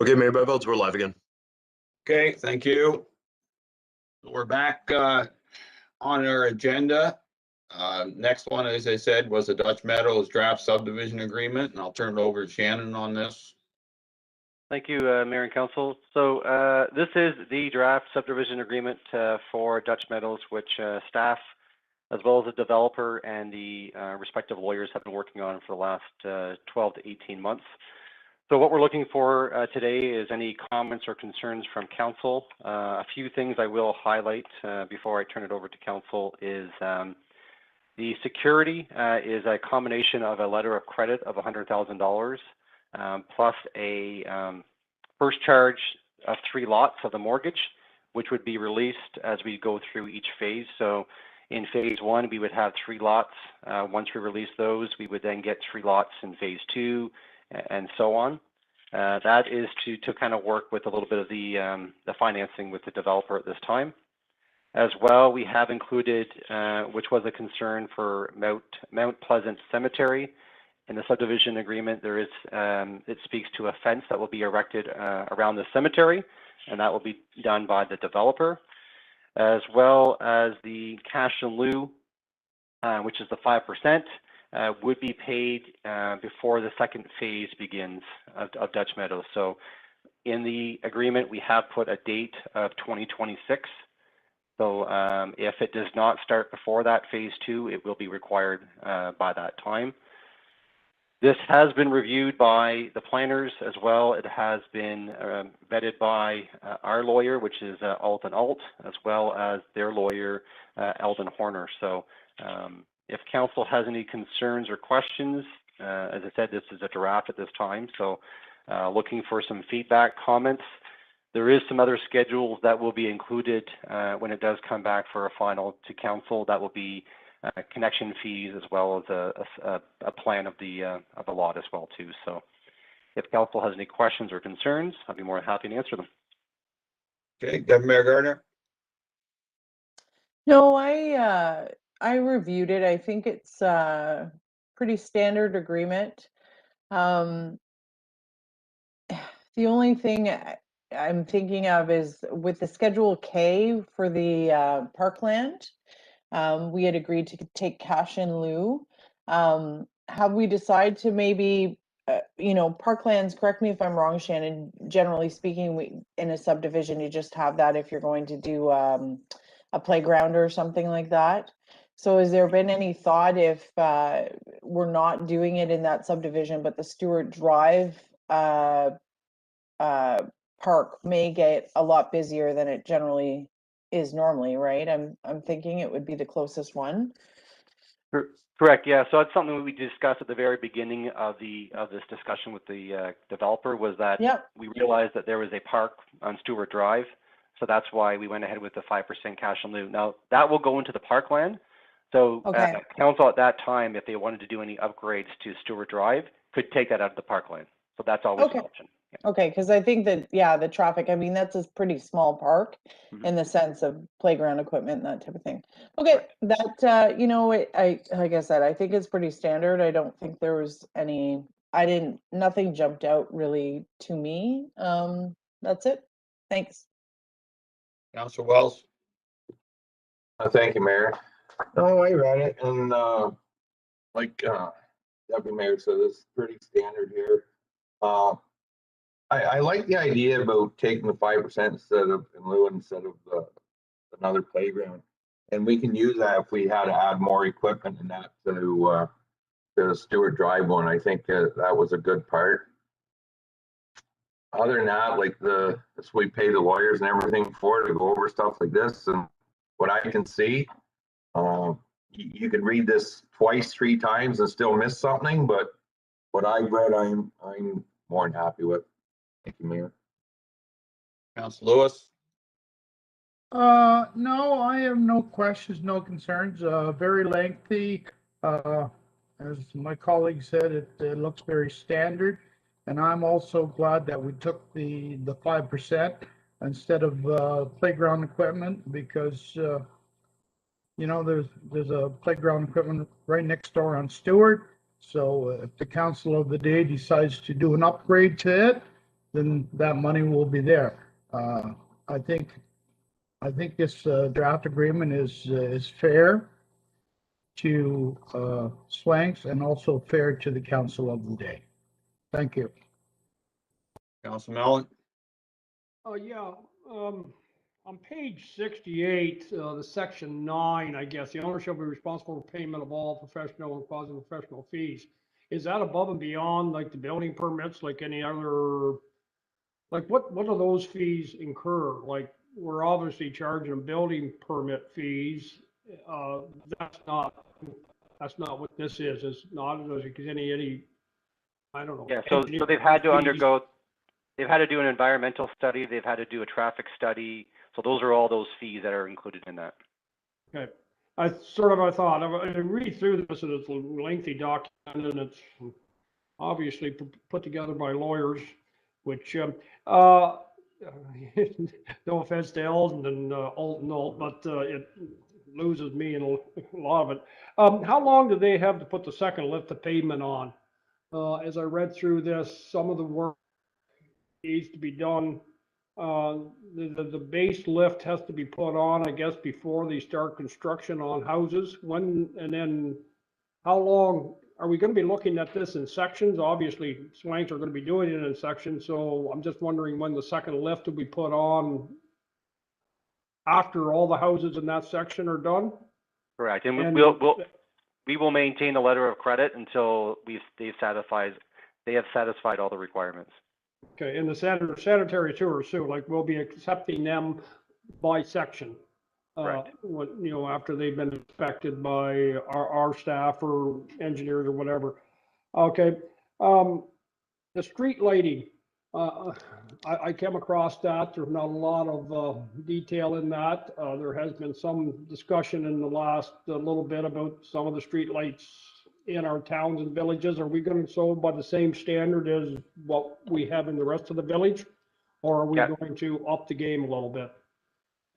Okay, Mayor Bevelds, we're live again. Okay, thank you. We're back on our agenda. Next one, as I said, was the Dutch Meadows draft subdivision agreement, and I'll turn it over to Shannon on this. Thank you, Mayor and Council. So this is the draft subdivision agreement for Dutch Meadows, which staff, as well as the developer and the respective lawyers have been working on for the last 12 to 18 months. So what we're looking for today is any comments or concerns from Council. A few things I will highlight before I turn it over to Council is the security is a combination of a letter of credit of $100,000 plus a first charge of 3 lots of the mortgage, which would be released as we go through each phase. So in phase 1, we would have 3 lots. Once we release those, we would then get 3 lots in phase 2, and so on. That is to kind of work with a little bit of the financing with the developer at this time. As well, we have included, which was a concern for Mount Pleasant Cemetery. In the subdivision agreement, there is, it speaks to a fence that will be erected around the cemetery, and that will be done by the developer, as well as the cash in lieu, which is the 5%. Would be paid before the second phase begins of Dutch Meadows. So in the agreement, we have put a date of 2026. So if it does not start before that phase 2, it will be required by that time. This has been reviewed by the planners as well. It has been vetted by our lawyer, which is Alt & Alt, as well as their lawyer, Eldon Horner. So if Council has any concerns or questions, as I said, this is a draft at this time, so looking for some feedback, comments. There is some other schedules that will be included when it does come back for a final to Council. That will be connection fees as well as a plan of the lot as well too. So if Council has any questions or concerns, I'd be more than happy to answer them. Okay, Deputy Mayor Gardner. No, I reviewed it. I think it's a pretty standard agreement. The only thing I'm thinking of is with the Schedule K for the parkland, we had agreed to take cash in lieu. Have we decided to maybe, parklands, correct me if I'm wrong, Shannon, generally speaking, in a subdivision, you just have that if you're going to do a playground or something like that. So has there been any thought if we're not doing it in that subdivision, but the Stewart Drive park may get a lot busier than it generally is normally, right? I'm thinking it would be the closest one. Correct. Yeah. So that's something we discussed at the very beginning of this discussion with the developer, was that we realized that there was a park on Stewart Drive. So that's why we went ahead with the 5% cash in lieu. Now that will go into the parkland. So Council at that time, if they wanted to do any upgrades to Stewart Drive, could take that out of the parkland. So that's always an option. Yeah. Okay, because I think that, the traffic, I mean, that's a pretty small park in the sense of playground equipment and that type of thing. Okay, that, like I said, I think it's pretty standard. I don't think there was nothing jumped out really to me. That's it. Thanks. Councilor Wells. Thank you, Mayor. Oh, I read it, and like Deputy Mayor said, it's pretty standard here. I like the idea about taking the 5% instead of another playground, and we can use that if we had to add more equipment and that to the Stewart Drive one. I think that was a good part. Other than that, like we pay the lawyers and everything for to go over stuff like this, and what I can see, you could read this twice, 3 times and still miss something, but what I've read, I'm more than happy with. Thank you, Mayor. Councilor Lewis. No, I have no questions, no concerns. Very lengthy. As my colleague said, it looks very standard. And I'm also glad that we took the 5% instead of playground equipment, because there's a playground equipment right next door on Stewart. So if the council of the day decides to do an upgrade to it, then that money will be there. I think this draft agreement is fair to Swanks and also fair to the council of the day. Thank you. Council Mellon? Yeah, on page 68, the section 9, I guess, the owner shall be responsible for payment of all professional and quasi-professional fees. Is that above and beyond like the building permits, like any other, like what do those fees incur? Like, we're obviously charging them building permit fees. That's not what this is. It's not, because any, I don't know. Yeah, so they've had to fees. undergo, they've had to do an environmental study, they've had to do a traffic study. So those are all those fees that are included in that. Okay, I thought, I read through this and it's a lengthy document and it's obviously put together by lawyers, which, no offense to Eldon and Alton Alt, but it loses me in a lot of it. How long do they have to put the second lift of pavement on? As I read through this, some of the work needs to be done. The base lift has to be put on, I guess, before they start construction on houses. When, and then how long are we going to be looking at this in sections? Obviously, Swanks are going to be doing it in sections, so I'm just wondering when the second lift will be put on after all the houses in that section are done. Correct, and And we will maintain the letter of credit until they have satisfied all the requirements. Okay, and the sanitary sewer, like we'll be accepting them by section. Right. What, after they've been inspected by our staff or engineers or whatever. Okay, the street lighting, I came across that. There's not a lot of detail in that. There has been some discussion in the last little bit about some of the street lights in our towns and villages. Are we going to solve by the same standard as what we have in the rest of the village? Or are we going to up the game a little bit?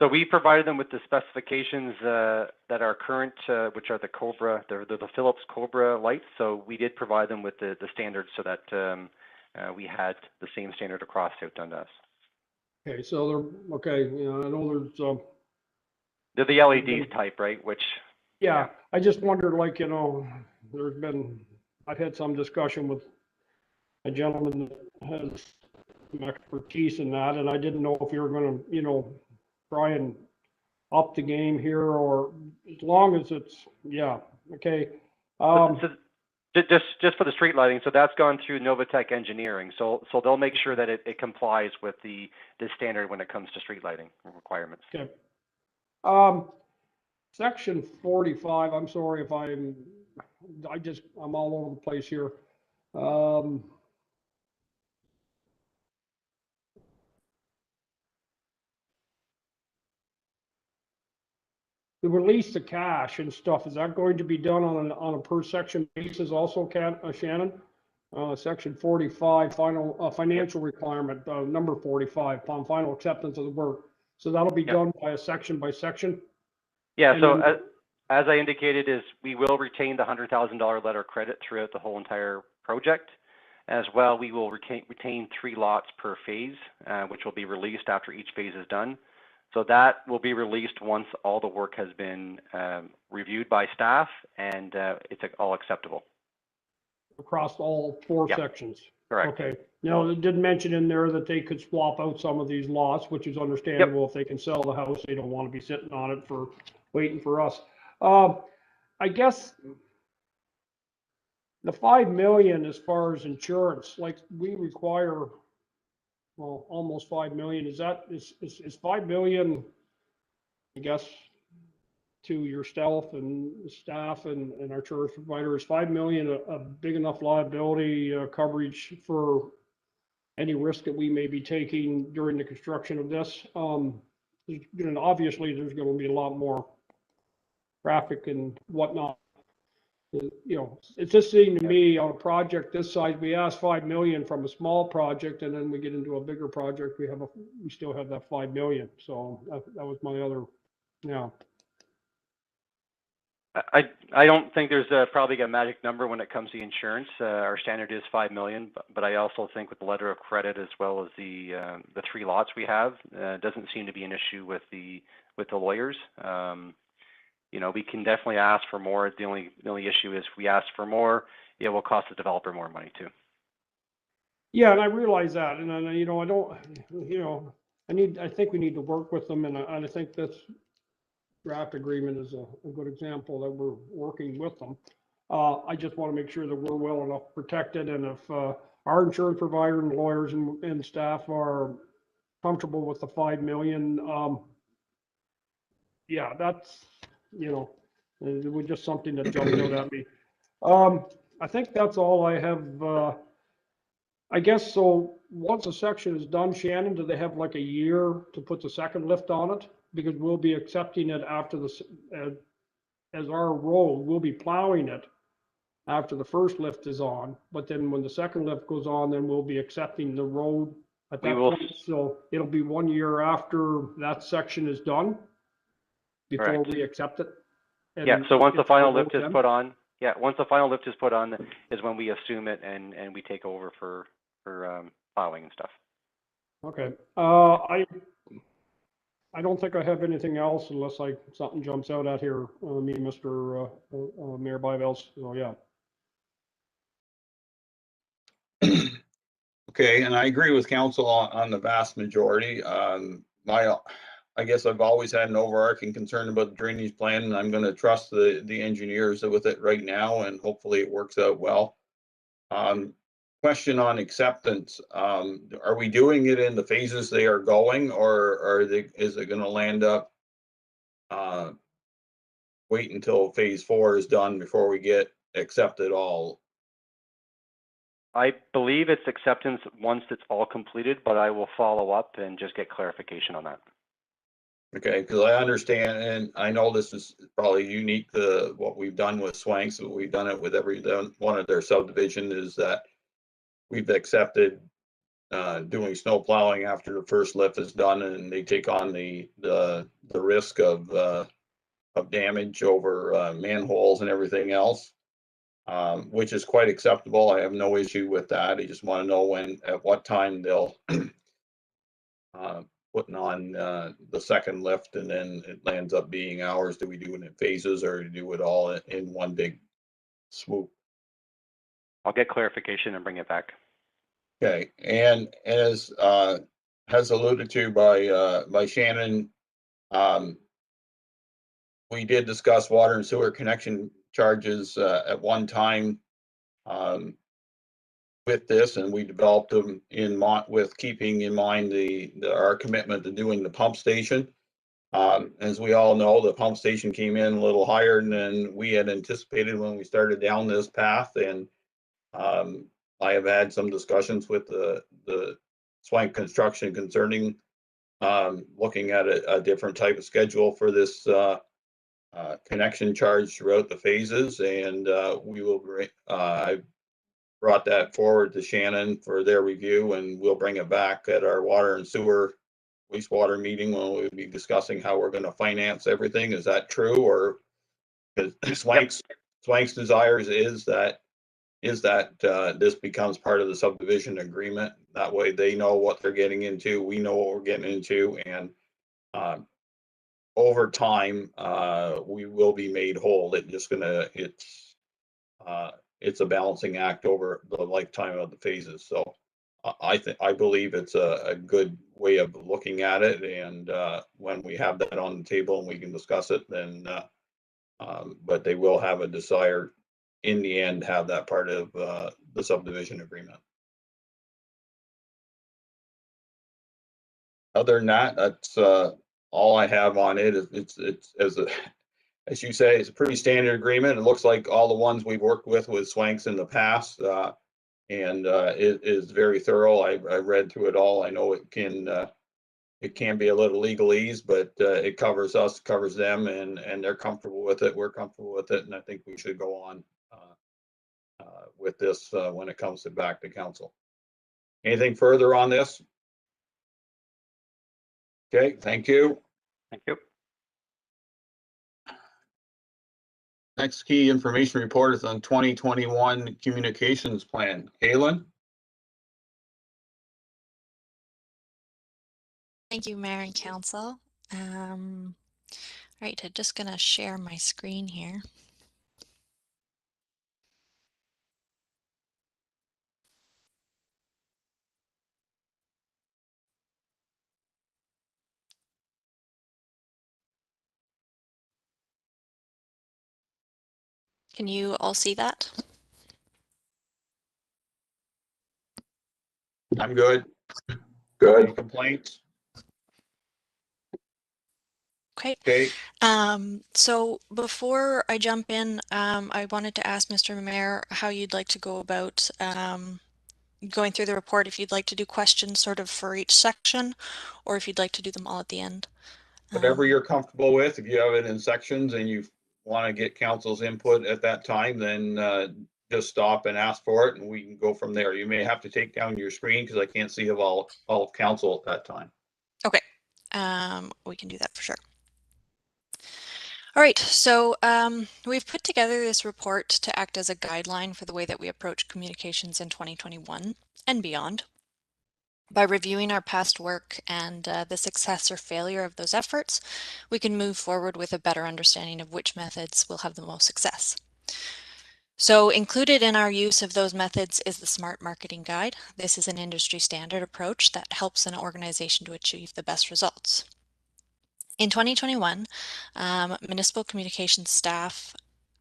So we provided them with the specifications that are current, which are the Cobra, they're the Philips Cobra lights. So we did provide them with the standards so that we had the same standard across South Dundas. Okay, so they're, okay, I know there's... they're the LED type, right? Which... Yeah, I just wondered, like, I've had some discussion with a gentleman that has some expertise in that, and I didn't know if you were going to, try and up the game here, or as long as it's, okay. So just for the street lighting, so that's gone through Novatech Engineering, so they'll make sure that it complies with the standard when it comes to street lighting requirements. Okay. Section 45, I'm sorry if I'm all over the place here. The release of cash and stuff, is that going to be done on a per section basis also, Shannon? Section 45, final financial requirement, number 45, upon final acceptance of the work. So that'll be done by section. Yeah, and so then, as I indicated, is we will retain the $100,000 letter of credit throughout the whole entire project. As well, we will retain 3 lots per phase, which will be released after each phase is done. So that will be released once all the work has been reviewed by staff and it's all acceptable. Across all 4 sections? Correct. Okay. They did mention in there that they could swap out some of these lots, which is understandable. If they can sell the house, they don't want to be sitting on it for waiting for us. I guess the $5 million as far as insurance, like we require, well, almost $5 million. Is $5 million, I guess, to yourself and staff and our insurance provider, is $5 million a big enough liability coverage for any risk that we may be taking during the construction of this? Obviously, there's going to be a lot more traffic and whatnot. It just seemed to me on a project this size, we asked $5 million from a small project, and then we get into a bigger project, we still have that $5 million. So that was my other, I don't think there's probably a magic number when it comes to insurance. Our standard is 5 million, but I also think with the letter of credit as well as the 3 lots we have, doesn't seem to be an issue with the lawyers. You know, we can definitely ask for more. The only issue is if we ask for more, it will cost the developer more money too. Yeah, and I realize that, and then, you know, I don't, you know, I think we need to work with them, and I think this draft agreement is a good example that we're working with them. I just want to make sure that we're well enough protected, and if our insurance provider and lawyers and staff are comfortable with the 5 million, yeah, that's, you know, it was just something that jumped out at me. I think that's all I have. I guess so. Once a section is done, Shannon, do they have like a year to put the second lift on it? Because we'll be accepting it after as our road, we'll be plowing it after the first lift is on. But then when the second lift goes on, then we'll be accepting the road at that point. So it'll be 1 year after that section is done before Correct. we accept it. And Yeah, so once the it's final our lift is road put on, once the final lift is put on is when we assume it and we take over for plowing and stuff. Okay, I don't think I have anything else unless something jumps out at here, me, Mr. Mayor Byvells, so yeah. Okay, and I agree with council on the vast majority. I guess I've always had an overarching concern about the drainage plan, and I'm gonna trust the engineers with it right now, and hopefully it works out well. Question on acceptance, are we doing it in the phases they are going, or is it gonna land up wait until phase 4 is done before we get accepted all? I believe it's acceptance once it's all completed, but I will follow up and just get clarification on that. Okay, because I understand, and I know this is probably unique to what we've done with Swanks, but we've done it with every one of their subdivision, is that we've accepted doing snow plowing after the first lift is done, and they take on the risk of damage over manholes and everything else, which is quite acceptable. I have no issue with that. I just want to know at what time they'll putting on the second lift, and then it lands up being ours. Do we do it in phases, or do it all in one big swoop? I'll get clarification and bring it back. Okay, and as has alluded to by Shannon, we did discuss water and sewer connection charges at one time with this, and we developed them with keeping in mind our commitment to doing the pump station. As we all know, the pump station came in a little higher than we had anticipated when we started down this path, and I have had some discussions with the Swank Construction concerning looking at a different type of schedule for this connection charge throughout the phases, and we will I brought that forward to Shannon for their review, and we'll bring it back at our water and sewer wastewater meeting when we'll be discussing how we're going to finance everything. Is that true? Or because Swank's desires is that this becomes part of the subdivision agreement. That way they know what they're getting into, we know what we're getting into, and over time we will be made whole. It's a balancing act over the lifetime of the phases. So I believe it's a good way of looking at it, and when we have that on the table and we can discuss it, then but they will have a desire in the end have that part of the subdivision agreement. Other than that, that's all I have on it. It's as you say, it's a pretty standard agreement. It looks like all the ones we've worked with Swanks in the past. And it is very thorough. I read through it all. I know it can be a little legalese, but it covers us, covers them, and they're comfortable with it. We're comfortable with it, and I think we should go on with this when it comes back to council. Anything further on this? Okay, thank you. Thank you. Next key information report is on 2021 communications plan. Galen? Thank you, Mayor and Council. Right, I'm just gonna share my screen here. Can you all see that? I'm good. Good. Any complaints? Okay. Okay, So before I jump in, I wanted to ask Mr. Mayor how you'd like to go about going through the report, if you'd like to do questions sort of for each section, or if you'd like to do them all at the end. whatever you're comfortable with. If you have it in sections and you want to get council's input at that time, then just stop and ask for it and we can go from there. You may have to take down your screen because I can't see all of council at that time. Okay, we can do that for sure. All right, so we've put together this report to act as a guideline for the way that we approach communications in 2021 and beyond. By reviewing our past work and the success or failure of those efforts, we can move forward with a better understanding of which methods will have the most success. So included in our use of those methods is the Smart Marketing Guide. This is an industry standard approach that helps an organization to achieve the best results. In 2021, municipal communications staff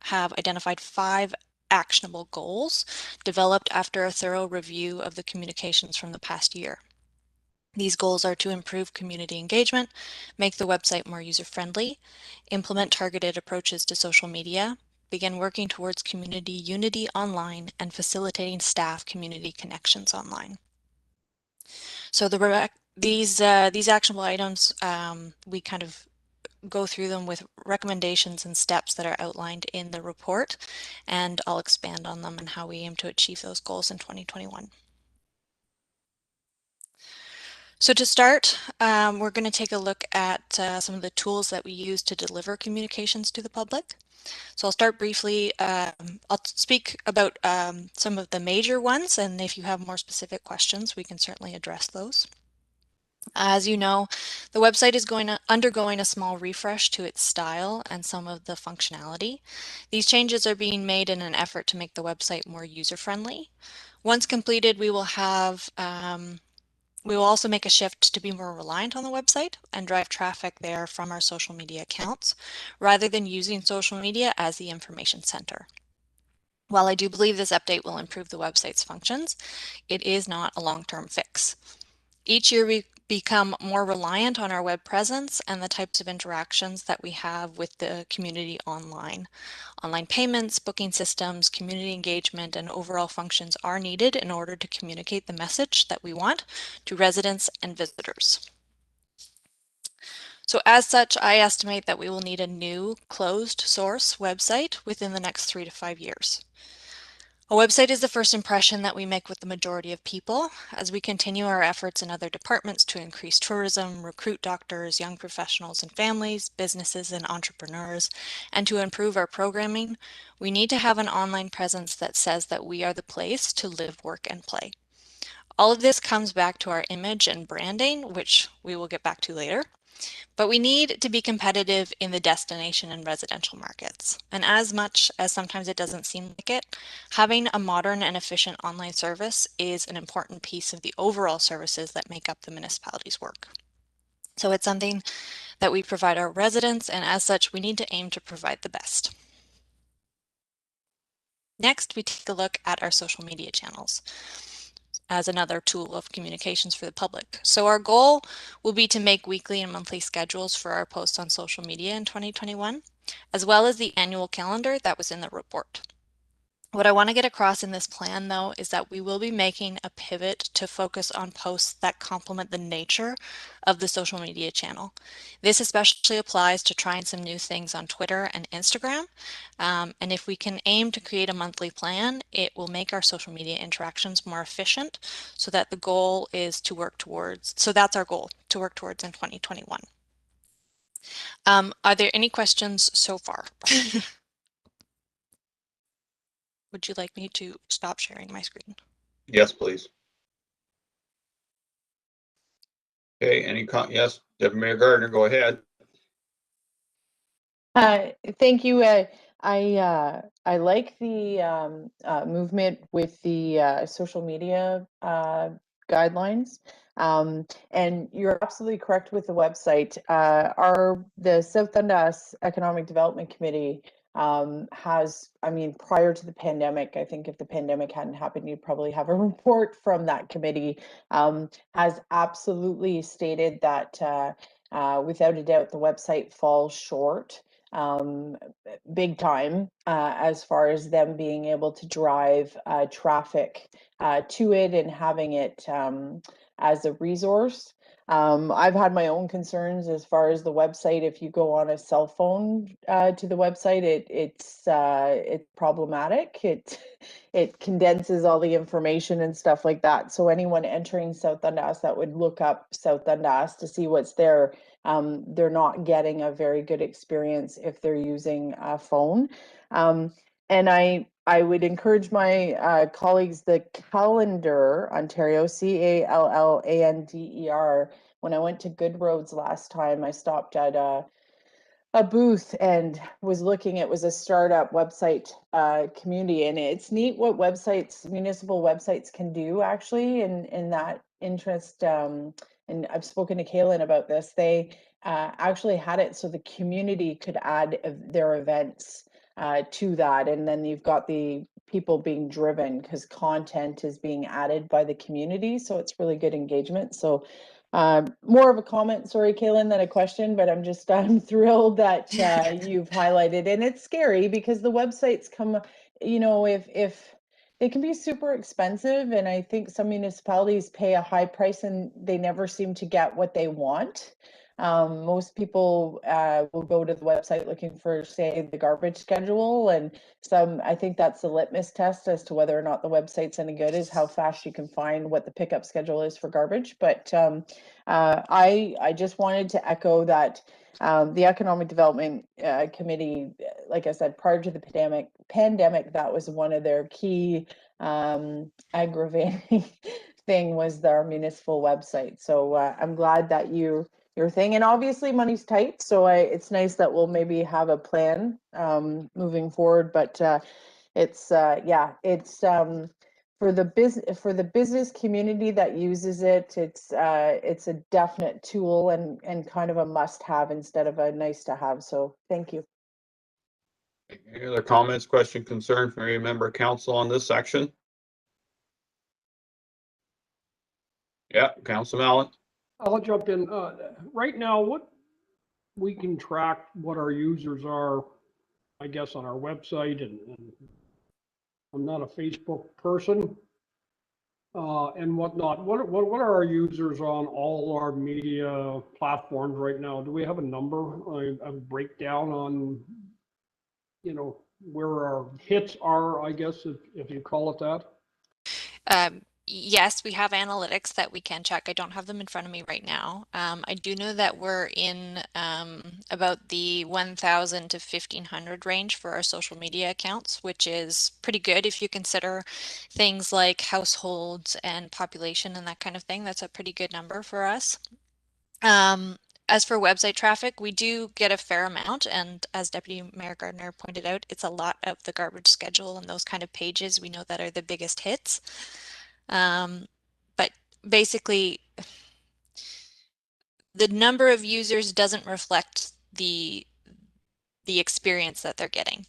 have identified 5 actionable goals developed after a thorough review of the communications from the past year. These goals are to improve community engagement, make the website more user-friendly, implement targeted approaches to social media, begin working towards community unity online, and facilitating staff community connections online. So these actionable items, we kind of go through them with recommendations and steps that are outlined in the report, and I'll expand on them and how we aim to achieve those goals in 2021. So to start, we're going to take a look at some of the tools that we use to deliver communications to the public. So I'll start briefly. I'll speak about some of the major ones, and if you have more specific questions, we can certainly address those. As you know, the website is undergoing a small refresh to its style and some of the functionality. These changes are being made in an effort to make the website more user-friendly. Once completed, we will also make a shift to be more reliant on the website and drive traffic there from our social media accounts, rather than using social media as the information center. While I do believe this update will improve the website's functions, it is not a long-term fix. Each year we become more reliant on our web presence and the types of interactions that we have with the community online. Online payments, booking systems, community engagement, and overall functions are needed in order to communicate the message that we want to residents and visitors. So as such, I estimate that we will need a new closed source website within the next 3 to 5 years. A website is the first impression that we make with the majority of people. As we continue our efforts in other departments to increase tourism, recruit doctors, young professionals and families, businesses and entrepreneurs, and to improve our programming, we need to have an online presence that says that we are the place to live, work, and play. All of this comes back to our image and branding, which we will get back to later. But we need to be competitive in the destination and residential markets. And as much as sometimes it doesn't seem like it, having a modern and efficient online service is an important piece of the overall services that make up the municipality's work. So it's something that we provide our residents, and as such, we need to aim to provide the best. Next, we take a look at our social media channels as another tool of communications for the public. So our goal will be to make weekly and monthly schedules for our posts on social media in 2021, as well as the annual calendar that was in the report. What I want to get across in this plan, though, is that we will be making a pivot to focus on posts that complement the nature of the social media channel. This especially applies to trying some new things on Twitter and Instagram. And if we can aim to create a monthly plan, it will make our social media interactions more efficient, so that the goal is to work towards, so that's our goal, to work towards in 2021. Are there any questions so far? Would you like me to stop sharing my screen? Yes, please. Okay, yes, Deputy Mayor Gardner, go ahead. Thank you. I like the movement with the social media guidelines. And you're absolutely correct with the website. The South Dundas Economic Development Committee has, I mean, prior to the pandemic, I think if the pandemic hadn't happened, you'd probably have a report from that committee, has absolutely stated that without a doubt, the website falls short big time as far as them being able to drive traffic to it and having it as a resource. I've had my own concerns as far as the website. If you go on a cell phone to the website, it's problematic. It condenses all the information and stuff like that. So anyone entering South Dundas that would look up South Dundas to see what's there, they're not getting a very good experience if they're using a phone. And I would encourage my colleagues, the Calendar Ontario, CALLANDER. When I went to Good Roads last time, I stopped at a booth and was looking. It was a startup website community, and it's neat what municipal websites can do actually in that interest. And I've spoken to Kaylin about this. They actually had it so the community could add their events to that, and then you've got the people being driven because content is being added by the community, so it's really good engagement. So more of a comment, sorry, Kaylin, than a question, but I'm thrilled that you've highlighted, and it's scary because the websites come, if they can be super expensive, and I think some municipalities pay a high price and they never seem to get what they want. Most people will go to the website looking for, say, the garbage schedule, and I think that's the litmus test as to whether or not the website's any good is how fast you can find what the pickup schedule is for garbage. But I just wanted to echo that the Economic Development Committee, like I said, prior to the pandemic, that was one of their key aggravating thing was their municipal website. So I'm glad that your thing, and obviously money's tight, so it's nice that we'll maybe have a plan moving forward. But it's for the business community that uses it, it's a definite tool and kind of a must-have instead of a nice-to-have. So thank you. Any other comments, question, concern from any member of council on this section? Yeah, Council Allen. I'll jump in. Right now, we can track what our users are, I guess, on our website, and I'm not a Facebook person and whatnot. What are our users on all our media platforms right now? Do we have a number, a breakdown on, where our hits are, I guess, if you call it that? Yes, we have analytics that we can check. I don't have them in front of me right now. I do know that we're in about the 1,000 to 1,500 range for our social media accounts, which is pretty good if you consider things like households and population and that kind of thing. That's a pretty good number for us. As for website traffic, we do get a fair amount, and as Deputy Mayor Gardner pointed out, it's a lot of the garbage schedule and those kind of pages we know that are the biggest hits. But basically, the number of users doesn't reflect the experience that they're getting.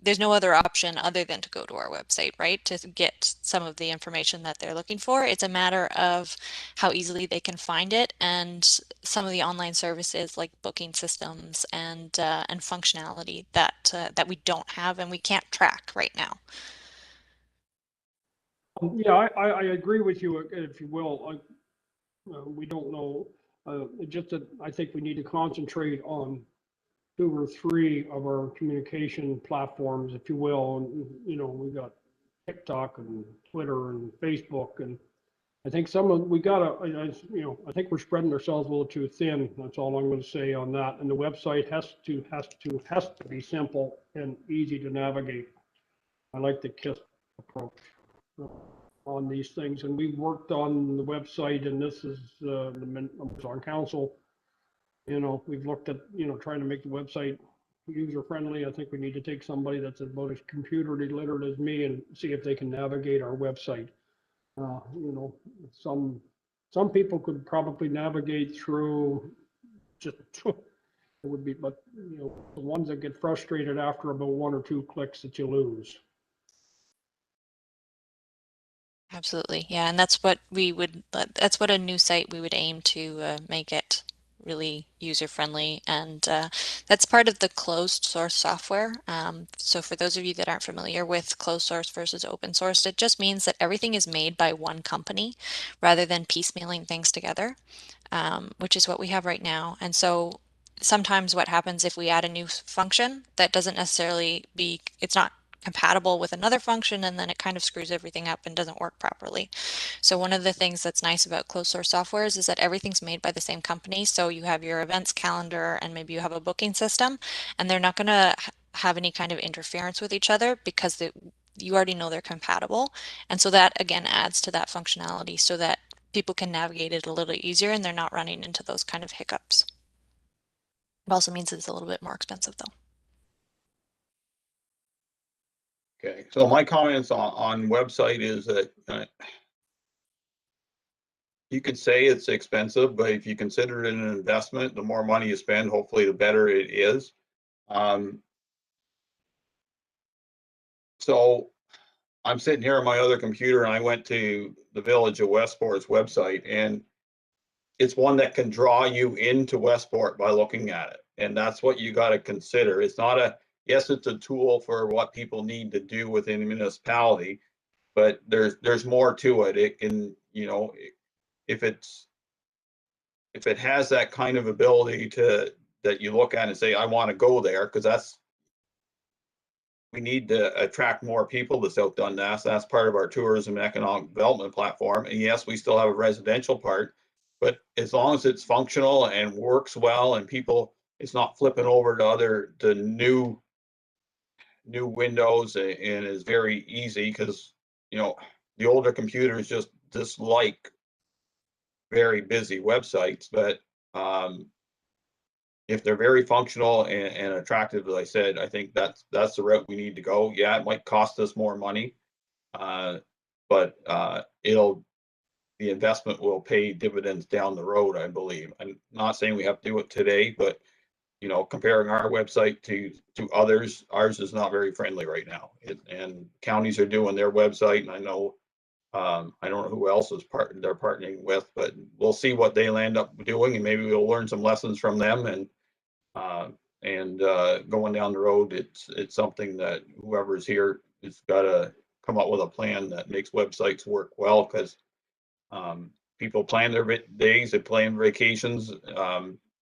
There's no other option other than to go to our website, right, to get some of the information that they're looking for. It's a matter of how easily they can find it, and some of the online services like booking systems and functionality that we don't have and we can't track right now. Yeah, I agree with you, if you will. We don't know. Just that I think we need to concentrate on 2 or 3 of our communication platforms, if you will. And, we got TikTok and Twitter and Facebook, and I think I think we're spreading ourselves a little too thin. That's all I'm going to say on that. And the website has to be simple and easy to navigate. I like the KISS approach on these things. And we've worked on the website, and this is the members on council. You know, we've looked at, you know, trying to make the website user friendly. I think we need to take somebody that's about as computer literate as me and see if they can navigate our website. You know, some people could probably navigate through just it would be, but you know, the ones that get frustrated after about 1 or 2 clicks that you lose. Absolutely. Yeah. And that's what that's what a new site we would aim to make it really user friendly. And that's part of the closed source software. So for those of you that aren't familiar with closed source versus open source, it just means that everything is made by one company rather than piecemealing things together, which is what we have right now. And so sometimes what happens if we add a new function that doesn't necessarily it's not compatible with another function, and then it kind of screws everything up and doesn't work properly. So one of the things that's nice about closed source softwares is that everything's made by the same company. So you have your events calendar and maybe you have a booking system, and they're not going to have any kind of interference with each other because you already know they're compatible. And so that again adds to that functionality so that people can navigate it a little easier and they're not running into those kind of hiccups. It also means it's a little bit more expensive though. Okay, so my comments on website is that you could say it's expensive, but if you consider it an investment, the more money you spend, hopefully the better it is. So I'm sitting here on my other computer and I went to the Village of Westport's website, and it's one that can draw you into Westport by looking at it. And that's what you got to consider. It's not yes, it's a tool for what people need to do within the municipality, but there's more to it. It can, you know, if it has that kind of ability that you look at and say, I want to go there, because we need to attract more people to South Dundas. That's part of our tourism and economic development platform. And yes, we still have a residential part, but as long as it's functional and works well and it's not flipping over to new windows and is very easy, because, you know, the older computers just dislike very busy websites. But if they're very functional and attractive, as I said, I think that's the route we need to go. Yeah, it might cost us more money, but the investment will pay dividends down the road, I believe. I'm not saying we have to do it today, but you know, comparing our website to others, ours is not very friendly right now. And counties are doing their website, and I know I don't know who else they're partnering with, but we'll see what they land up doing, and maybe we'll learn some lessons from them. And going down the road, it's something that whoever's here has got to come up with a plan that makes websites work well, because people plan their days, they plan vacations.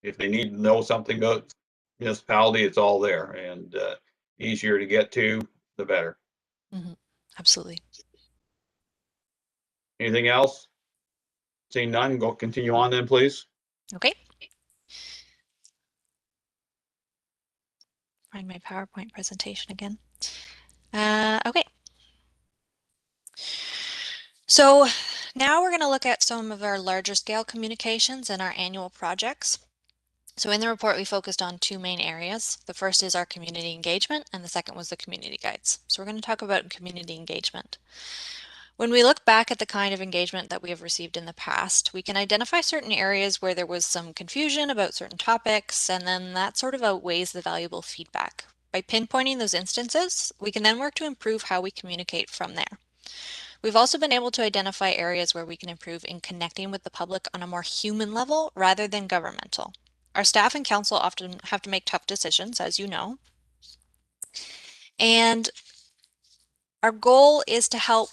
If they need to know something about municipality, it's all there, and easier to get to, the better. Mm-hmm. Absolutely. Anything else? Seeing none, go continue on then, please. Okay. Find my PowerPoint presentation again. Okay. So now we're going to look at some of our larger scale communications and our annual projects. So in the report, we focused on 2 main areas. The first is our community engagement, and the second was the community guides. So we're going to talk about community engagement. When we look back at the kind of engagement that we have received in the past, we can identify certain areas where there was some confusion about certain topics, and then that sort of outweighs the valuable feedback. By pinpointing those instances, we can then work to improve how we communicate from there. We've also been able to identify areas where we can improve in connecting with the public on a more human level rather than governmental. Our staff and council often have to make tough decisions, as you know. And our goal is to help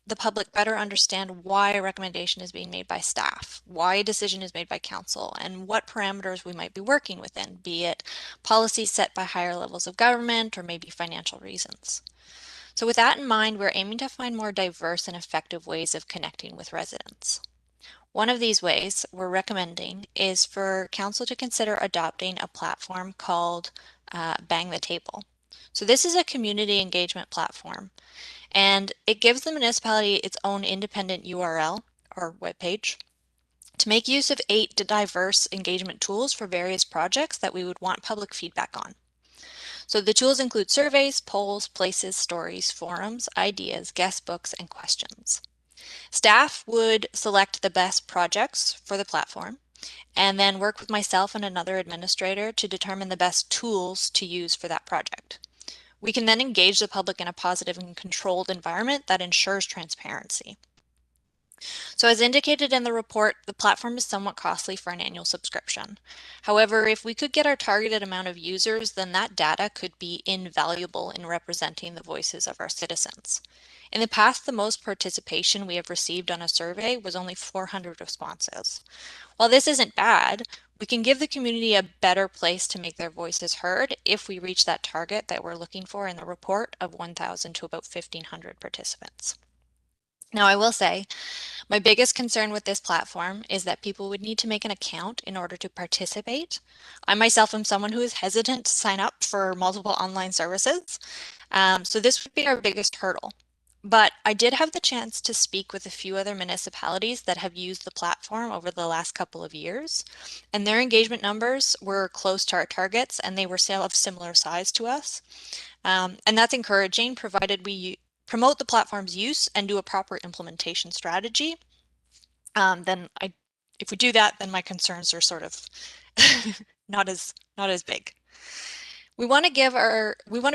the public better understand why a recommendation is being made by staff, why a decision is made by council, and what parameters we might be working within, be it policies set by higher levels of government or maybe financial reasons. So with that in mind, we're aiming to find more diverse and effective ways of connecting with residents. One of these ways we're recommending is for council to consider adopting a platform called Bang the Table. So this is a community engagement platform, and it gives the municipality its own independent URL or webpage to make use of 8 diverse engagement tools for various projects that we would want public feedback on. So the tools include surveys, polls, places, stories, forums, ideas, guest books, and questions. Staff would select the best projects for the platform and then work with myself and another administrator to determine the best tools to use for that project. We can then engage the public in a positive and controlled environment that ensures transparency. So as indicated in the report, the platform is somewhat costly for an annual subscription. However, if we could get our targeted amount of users, then that data could be invaluable in representing the voices of our citizens. In the past, the most participation we have received on a survey was only 400 responses. While this isn't bad, we can give the community a better place to make their voices heard if we reach that target that we're looking for in the report of 1,000 to about 1,500 participants. Now, I will say, my biggest concern with this platform is that people would need to make an account in order to participate. I myself am someone who is hesitant to sign up for multiple online services, so this would be our biggest hurdle. But I did have the chance to speak with a few other municipalities that have used the platform over the last couple of years, and their engagement numbers were close to our targets, and they were of similar size to us. And that's encouraging, provided we promote the platform's use and do a proper implementation strategy. If we do that, then my concerns are sort of not as big. We want to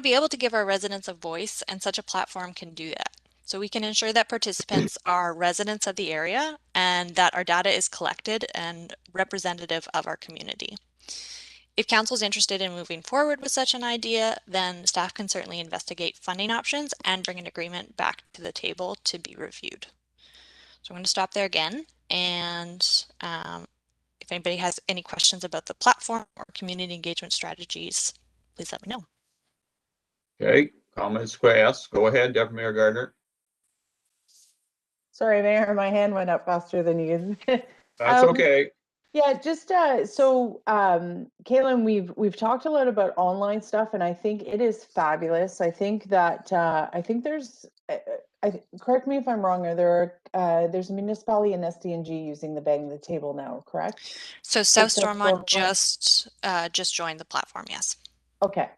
be able to give our residents a voice, and such a platform can do that. So we can ensure that participants are residents of the area and that our data is collected and representative of our community. If council is interested in moving forward with such an idea, then staff can certainly investigate funding options and bring an agreement back to the table to be reviewed. So I'm going to stop there again. And if anybody has any questions about the platform or community engagement strategies, please let me know. Okay, comments, questions? Go ahead, Deputy Mayor Gardner. Sorry, Mayor, my hand went up faster than you. That's okay. Yeah, just Caitlin, we've talked a lot about online stuff, and I think it is fabulous. I think that I think there's correct me if I'm wrong, there's a municipality in SDNG using the Bang the Table now, correct? So South South Stormont Stormont? just joined the platform, yes. Okay.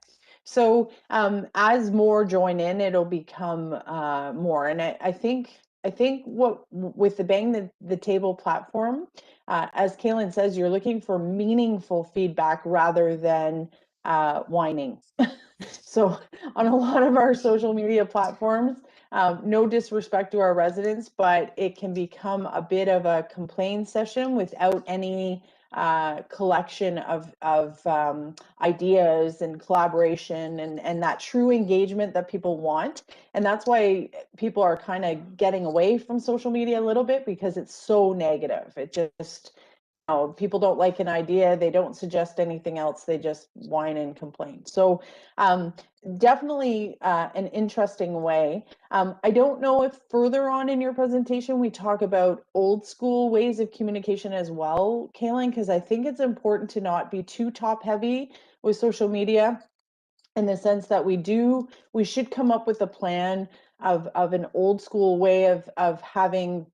So as more join in, it'll become more. And I think what with the Bang the Table platform, as Kaylin says, you're looking for meaningful feedback rather than whining. So on a lot of our social media platforms, no disrespect to our residents, but it can become a bit of a complaint session without any collection of ideas and collaboration and that true engagement that people want. And that's why people are kind of getting away from social media a little bit, because it's so negative. It just, people don't like an idea, they don't suggest anything else, they just whine and complain. So definitely an interesting way. I don't know if further on in your presentation we talk about old school ways of communication as well, Kaylin, because I think it's important to not be too top heavy with social media, in the sense that we should come up with a plan of an old school way of having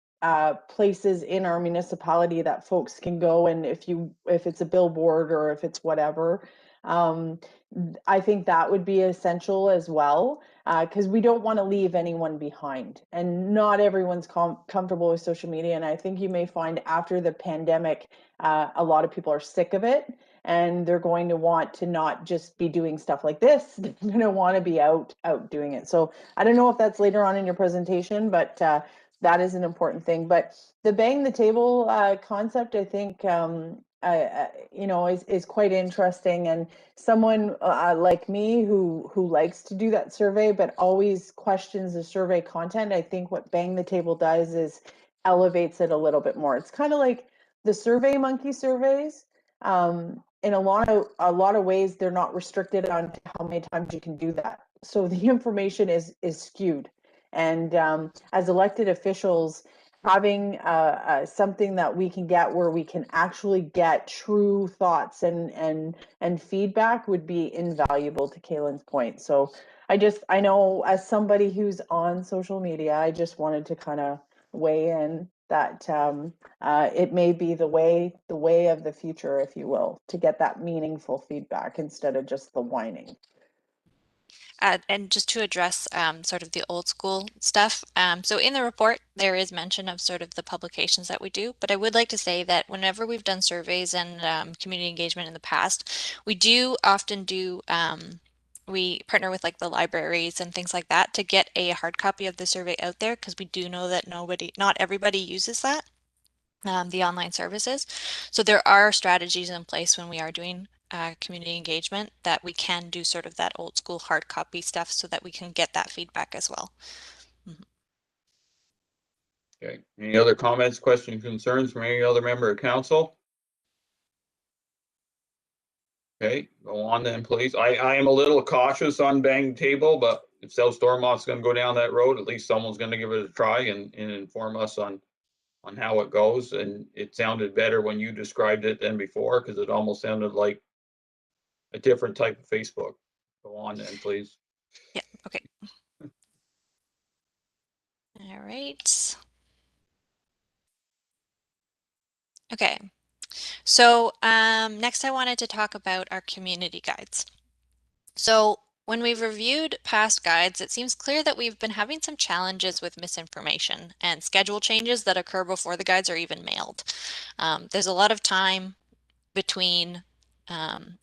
places in our municipality that folks can go, and if it's a billboard or if it's whatever, I think that would be essential as well, because we don't want to leave anyone behind, and not everyone's comfortable with social media. And I think you may find after the pandemic, a lot of people are sick of it, and they're going to want to not just be doing stuff like this. They're going to want to be out doing it. So I don't know if that's later on in your presentation, but that is an important thing. But the Bang the Table concept, I think, is quite interesting. And someone like me who likes to do that survey, but always questions the survey content, I think what Bang the Table does is elevates it a little bit more. It's kind of like the Survey Monkey surveys. In a lot of ways, they're not restricted on how many times you can do that. So the information is skewed. And as elected officials, having something that we can get where we can actually get true thoughts and feedback would be invaluable, to Kaylin's point. So I know as somebody who's on social media, I just wanted to kind of weigh in that it may be the way of the future, if you will, to get that meaningful feedback instead of just the whining. And just to address sort of the old school stuff, so in the report, there is mention of sort of the publications that we do, but I would like to say that whenever we've done surveys and community engagement in the past, we do often do, we partner with like the libraries and things like that to get a hard copy of the survey out there, because we do know that not everybody uses that. The online services. So there are strategies in place when we are doing community engagement that we can do sort of that old school hard copy stuff so that we can get that feedback as well. Okay, any other comments, questions, concerns from any other member of council? Okay, go on then, please. I am a little cautious on Bang Table, but if South Stormont's gonna go down that road, at least someone's gonna give it a try and inform us on how it goes. And it sounded better when you described it than before, because it almost sounded like a different type of Facebook. Go on then, please. Yeah, okay. All right. Okay, so next I wanted to talk about our community guides. So when we've reviewed past guides, it seems clear that we've been having some challenges with misinformation and schedule changes that occur before the guides are even mailed. There's a lot of time between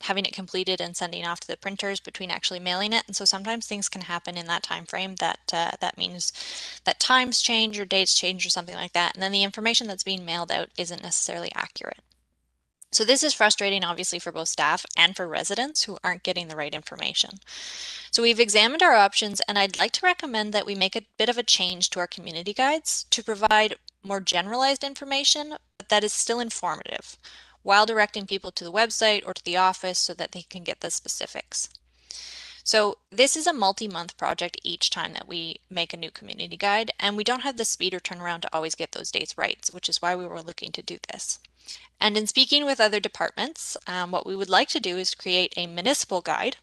having it completed and sending off to the printers between actually mailing it. And so sometimes things can happen in that time frame that that means that times change or dates change or something like that. And then the information that's being mailed out isn't necessarily accurate. So this is frustrating, obviously, for both staff and for residents who aren't getting the right information. So we've examined our options, and I'd like to recommend that we make a bit of a change to our community guides to provide more generalized information, but that is still informative, while directing people to the website or to the office so that they can get the specifics. So this is a multi-month project each time that we make a new community guide, and we don't have the speed or turnaround to always get those dates right, which is why we were looking to do this. And in speaking with other departments, what we would like to do is create a municipal guide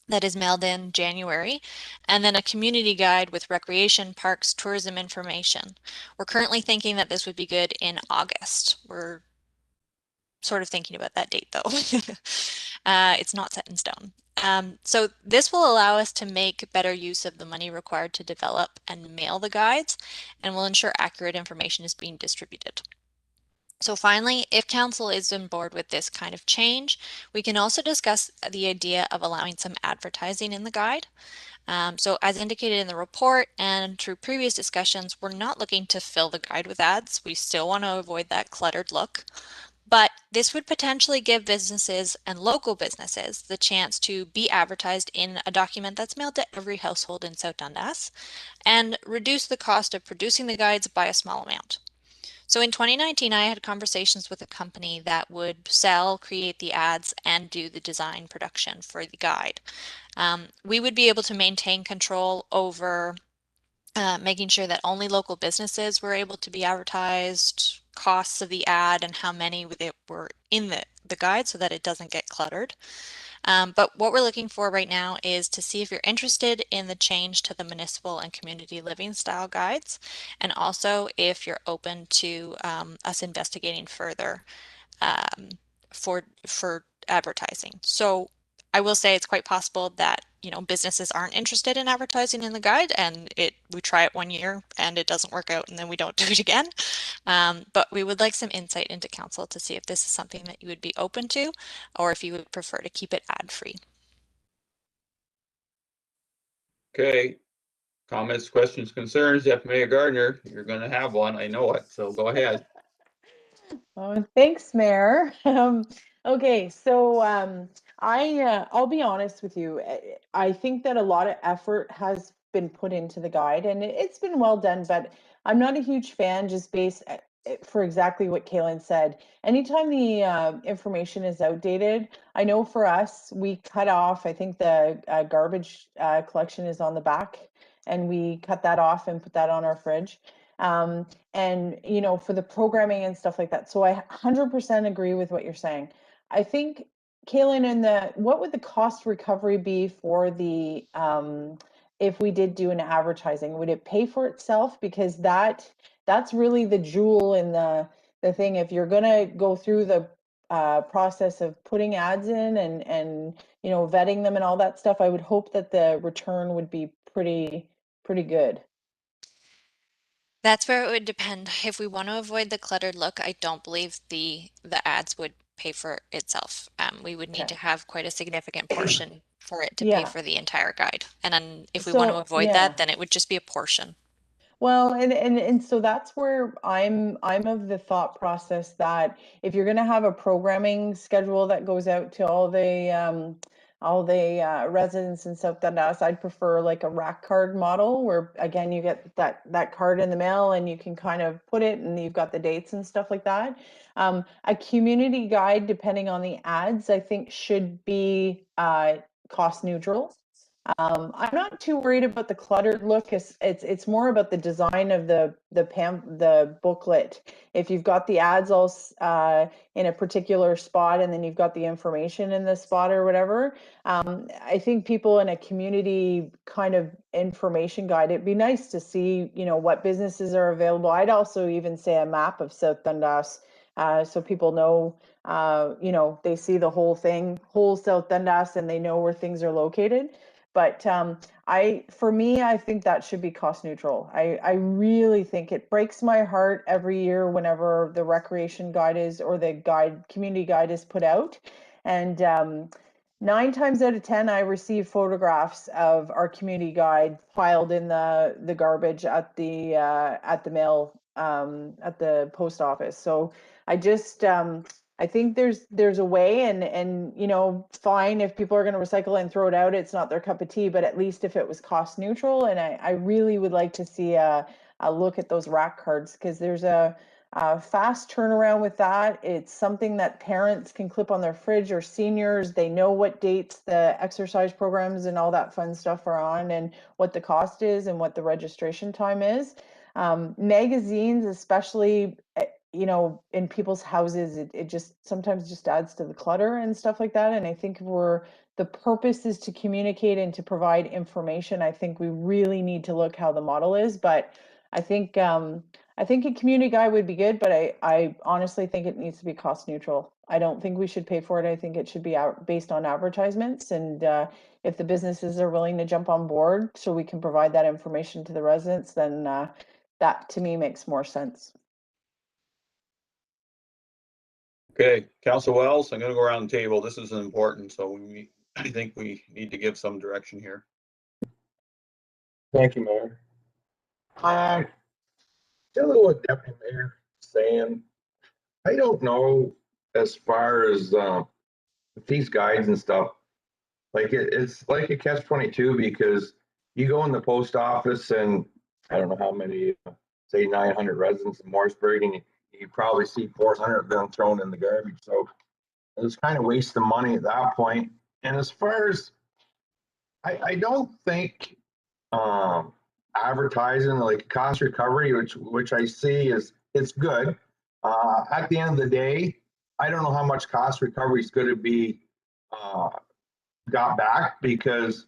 that is mailed in January, and then a community guide with recreation, parks, tourism information. We're currently thinking that this would be good in August. We're sort of thinking about that date though. It's not set in stone. So this will allow us to make better use of the money required to develop and mail the guides, and will ensure accurate information is being distributed. So finally, if council is on board with this kind of change, we can also discuss the idea of allowing some advertising in the guide. So as indicated in the report and through previous discussions, we're not looking to fill the guide with ads. We still want to avoid that cluttered look. But this would potentially give businesses and local businesses the chance to be advertised in a document that's mailed to every household in South Dundas, and reduce the cost of producing the guides by a small amount. So in 2019, I had conversations with a company that would sell, create the ads, and do the design production for the guide. We would be able to maintain control over making sure that only local businesses were able to be advertised, costs of the ad, and how many were in the guide so that it doesn't get cluttered. But what we're looking for right now is to see if you're interested in the change to the municipal and community living style guides, and also if you're open to us investigating further for advertising. So I will say it's quite possible that, you know, businesses aren't interested in advertising in the guide, and we try it 1 year and it doesn't work out, and then we don't do it again. But we would like some insight into council to see if this is something that you would be open to, or if you would prefer to keep it ad-free. Okay, comments, questions, concerns, Deputy Mayor Gardner, you're gonna have one, I know it, so go ahead. Oh, thanks, Mayor. Okay, so I'll be honest with you. I think that a lot of effort has been put into the guide, and it's been well done. But I'm not a huge fan, just based for exactly what Kaylin said. Anytime the information is outdated, I know for us, we cut off. I think the garbage collection is on the back, and we cut that off and put that on our fridge. And, you know, for the programming and stuff like that. So I 100% agree with what you're saying. I think, Kaylin, what would the cost recovery be for the, if we did do an advertising? Would it pay for itself? Because that's really the jewel in the thing. If you're gonna go through the process of putting ads in and you know, vetting them and all that stuff, I would hope that the return would be pretty good. That's where it would depend. If we want to avoid the cluttered look, I don't believe the ads would pay for itself. We would need Okay. to have quite a significant portion for it to pay Yeah. for the entire guide. And then if we want to So, avoid yeah. that, then it would just be a portion. Well, and so that's where I'm of the thought process that if you're going to have a programming schedule that goes out to all the residents in South Dundas, I'd prefer like a rack card model where again you get that card in the mail and you can kind of put it and you've got the dates and stuff like that. A community guide, depending on the ads, I think should be cost neutral. I'm not too worried about the cluttered look. It's more about the design of the booklet. If you've got the ads all in a particular spot and then you've got the information in the spot or whatever, I think people in a community kind of information guide, it'd be nice to see, you know, what businesses are available. I'd also even say a map of South Dundas, so people know, you know, they see the whole thing, whole South Dundas, and they know where things are located. But for me, I think that should be cost neutral. I really think it breaks my heart every year whenever the recreation guide is, or the community guide is put out. And 9 times out of 10, I receive photographs of our community guide piled in the garbage at the mail, at the post office. So I just, I think there's a way, and you know, fine if people are going to recycle and throw it out, it's not their cup of tea, but at least if it was cost neutral. And I really would like to see a look at those rack cards, because there's a fast turnaround with that. It's something that parents can clip on their fridge, or seniors, they know what dates the exercise programs and all that fun stuff are on, and what the cost is and what the registration time is. Magazines, especially, you know, in people's houses, it just sometimes just adds to the clutter and stuff like that. And I think the purpose is to communicate and to provide information, I think we really need to look how the model is. But I think a community guide would be good, but I honestly think it needs to be cost neutral. I don't think we should pay for it. I think it should be based on advertisements, and if the businesses are willing to jump on board so we can provide that information to the residents, then that to me makes more sense. Okay, Council Wells, I'm gonna go around the table. This is important, so I think we need to give some direction here. Thank you, Mayor. Still what Deputy Mayor saying, I don't know as far as these guides and stuff. Like it's like a catch-22, because you go in the post office and I don't know how many, say 900 residents in Morrisburg, and you probably see 400 of them thrown in the garbage. So it's kind of wasting money at that point. And as far as I don't think advertising, like cost recovery, which I see is it's good. At the end of the day, I don't know how much cost recovery is going to be got back, because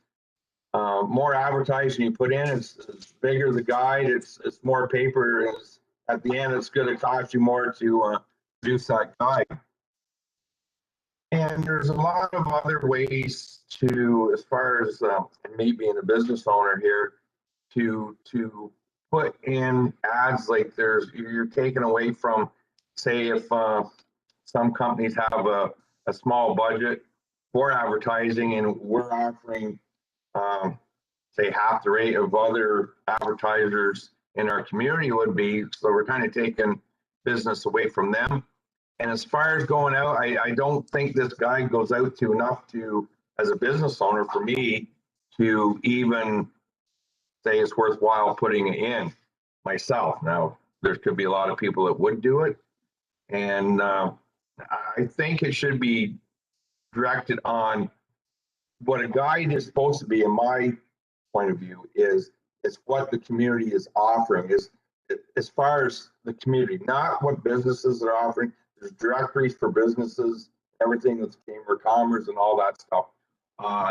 more advertising you put in, it's bigger the guide, it's more paper. At the end, it's going to cost you more to produce that guide. And there's a lot of other ways to, as far as me being a business owner here, to put in ads. Like you're taking away from, say, if some companies have a small budget for advertising, and we're offering say half the rate of other advertisers in our community would be, so we're kind of taking business away from them. And as far as going out, I don't think this guide goes out to enough to, as a business owner, for me to even say it's worthwhile putting it in myself. Now, there could be a lot of people that would do it. And I think it should be directed on what a guide is supposed to be, in my point of view, is what the community is offering. Is as far as the community, not what businesses are offering. There's directories for businesses, everything that's Chamber of Commerce and all that stuff.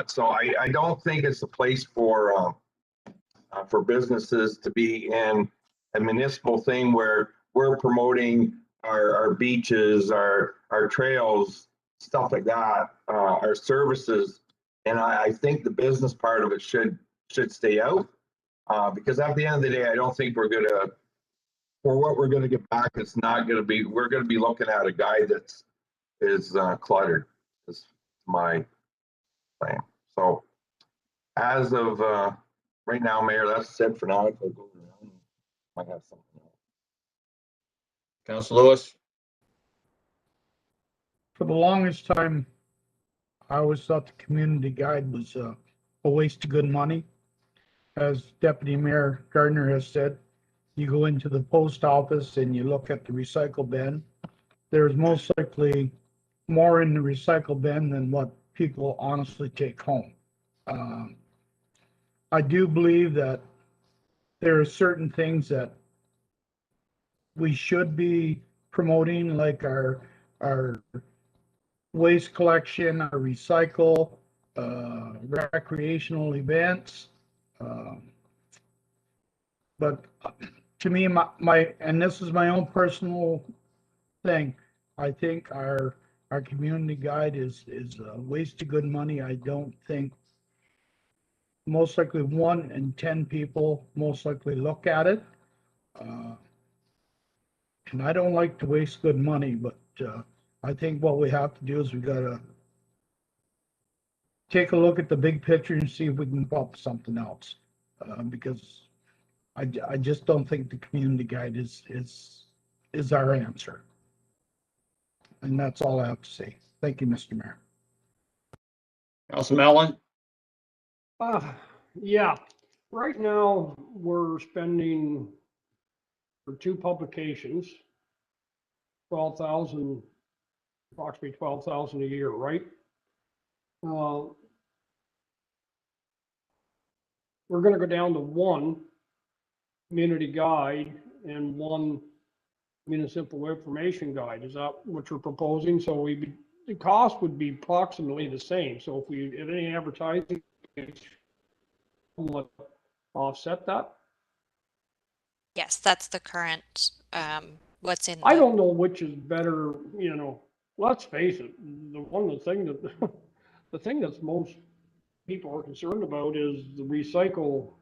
So I don't think it's a place for businesses to be in a municipal thing where we're promoting our beaches, our trails, stuff like that, our services. And I think the business part of it should stay out, because at the end of the day, I don't think we're gonna, for what we're gonna get back, it's not gonna be, we're gonna be looking at a guy that's cluttered, is my claim. So as of right now, Mayor, that's it for now. If I go around, I might have something else. Councilor Lewis? For the longest time, I always thought the community guide was a waste of good money. As Deputy Mayor Gardner has said, you go into the post office and you look at the recycle bin. There's most likely more in the recycle bin than what people honestly take home. I do believe that there are certain things that we should be promoting, like our waste collection, our recycle, recreational events. But to me, and this is my own personal thing, I think our community guide is a waste of good money. I don't think, most likely 1 in 10 people most likely look at it. And I don't like to waste good money, but I think what we have to do is we gotta take a look at the big picture and see if we can come up with something else. Because I just don't think the community guide is our answer. And that's all I have to say. Thank you, Mr. Mayor. Councilor Mellon? Yeah, right now we're spending for 2 publications, 12,000, approximately 12,000 a year, right? We're gonna go down to 1 community guide and 1 municipal information guide. Is that what you're proposing? So the cost would be approximately the same. So if we, if any advertising, offset that? Yes, that's the current, what's in I the, don't know which is better, let's face it, the thing that's most people are concerned about is the recycle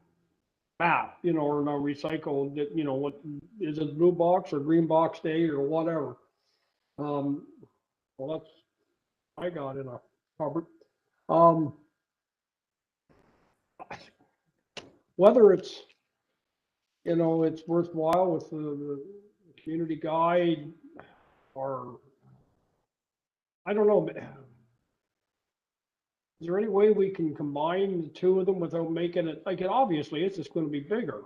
map, or no recycle, that, what, is it blue box or green box day or whatever? Well, that's, I got in a cupboard. Whether it's, it's worthwhile with the community guide, or I don't know. Is there any way we can combine the 2 of them without making it, like, obviously it's just going to be bigger.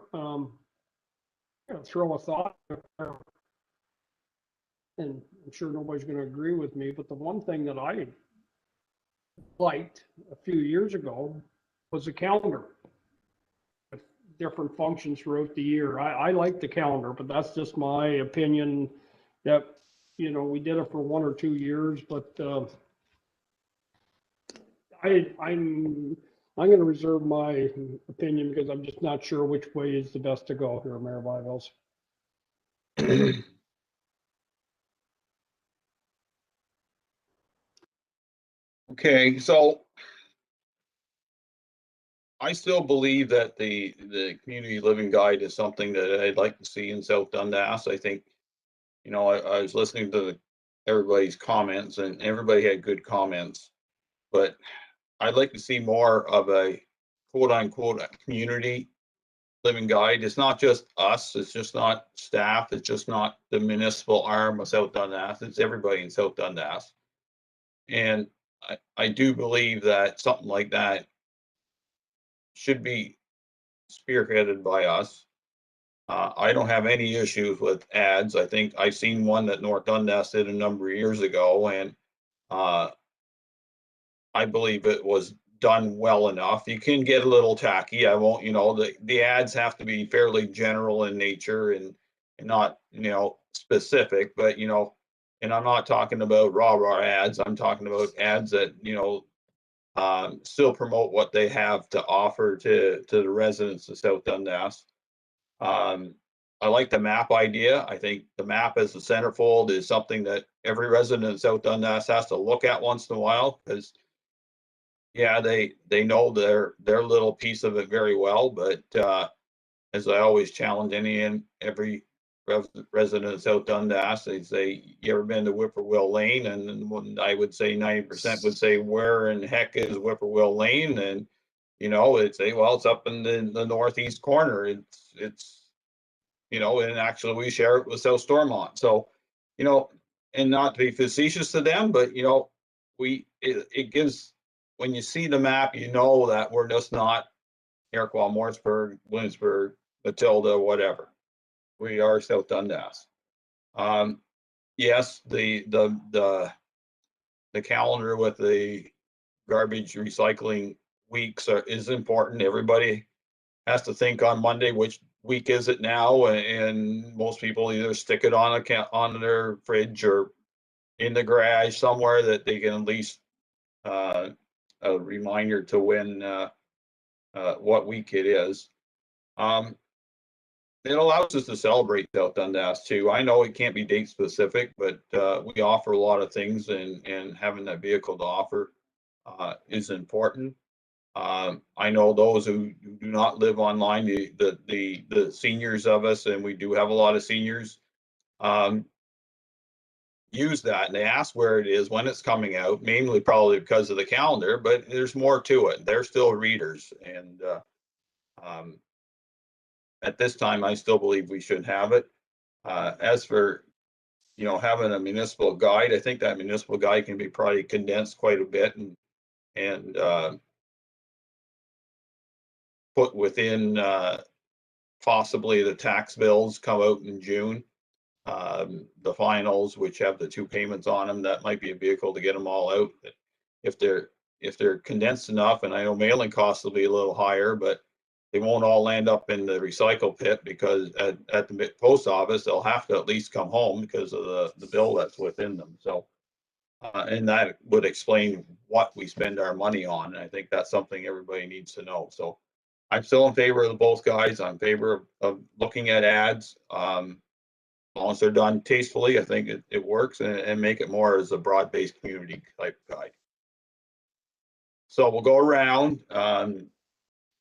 Throw a thought there. And I'm sure nobody's going to agree with me, but the one thing that I liked a few years ago was a calendar with different functions throughout the year. I like the calendar, but that's just my opinion. That, we did it for 1 or 2 years, but I'm going to reserve my opinion because I'm just not sure which way is the best to go here, Mayor Byvells. Okay, so I still believe that the community living guide is something that I'd like to see in South Dundas. I think, I was listening to everybody's comments and everybody had good comments, but I'd like to see more of a quote unquote community living guide. It's not just us, it's just not staff, it's just not the municipal arm of South Dundas, it's everybody in South Dundas. And I do believe that something like that should be spearheaded by us. I don't have any issues with ads. I think I've seen one that North Dundas did a number of years ago, and I believe it was done well enough. You can get a little tacky. I won't, the ads have to be fairly general in nature, and not, specific, but, and I'm not talking about rah ads. I'm talking about ads that, still promote what they have to offer to the residents of South Dundas. I like the map idea. I think the map as the centerfold is something that every resident of South Dundas has to look at once in a while, because yeah, they know their little piece of it very well, but as I always challenge any and every resident of South Dundas, they say, you ever been to Whippoorwill Lane? And when I would say 90% would say, where in the heck is Whippoorwill Lane? And it'd say, well, it's up in the northeast corner. It's and actually we share it with South Stormont. So, and not to be facetious to them, but it gives, when you see the map, that we're just not Iroquois, Morrisburg, Williamsburg, Matilda, whatever. We are South Dundas. Yes, the calendar with the garbage recycling weeks is important. Everybody has to think on Monday, which week is it now? And most people either stick it on their fridge or in the garage somewhere that they can at least a reminder to when what week it is. It allows us to celebrate South Dundas too. I know it can't be date specific, but we offer a lot of things, and having that vehicle to offer is important. I know those who do not live online, the seniors of us, and we do have a lot of seniors, use that, and they ask where it is, when it's coming out, mainly probably because of the calendar, but there's more to it. They're still readers, and at this time, I still believe we should have it. As for having a municipal guide, I think that municipal guide can be probably condensed quite a bit and put within possibly the tax bills come out in June. The finals, which have the 2 payments on them, that might be a vehicle to get them all out. If they're condensed enough, and I know mailing costs will be a little higher, but they won't all land up in the recycle pit, because at the post office, they'll have to at least come home because of the bill that's within them. So, and that would explain what we spend our money on. And I think that's something everybody needs to know. So I'm still in favor of both guides. I'm in favor of looking at ads. As long as they're done tastefully, I think it works, and make it more as a broad-based community type guide. So we'll go around.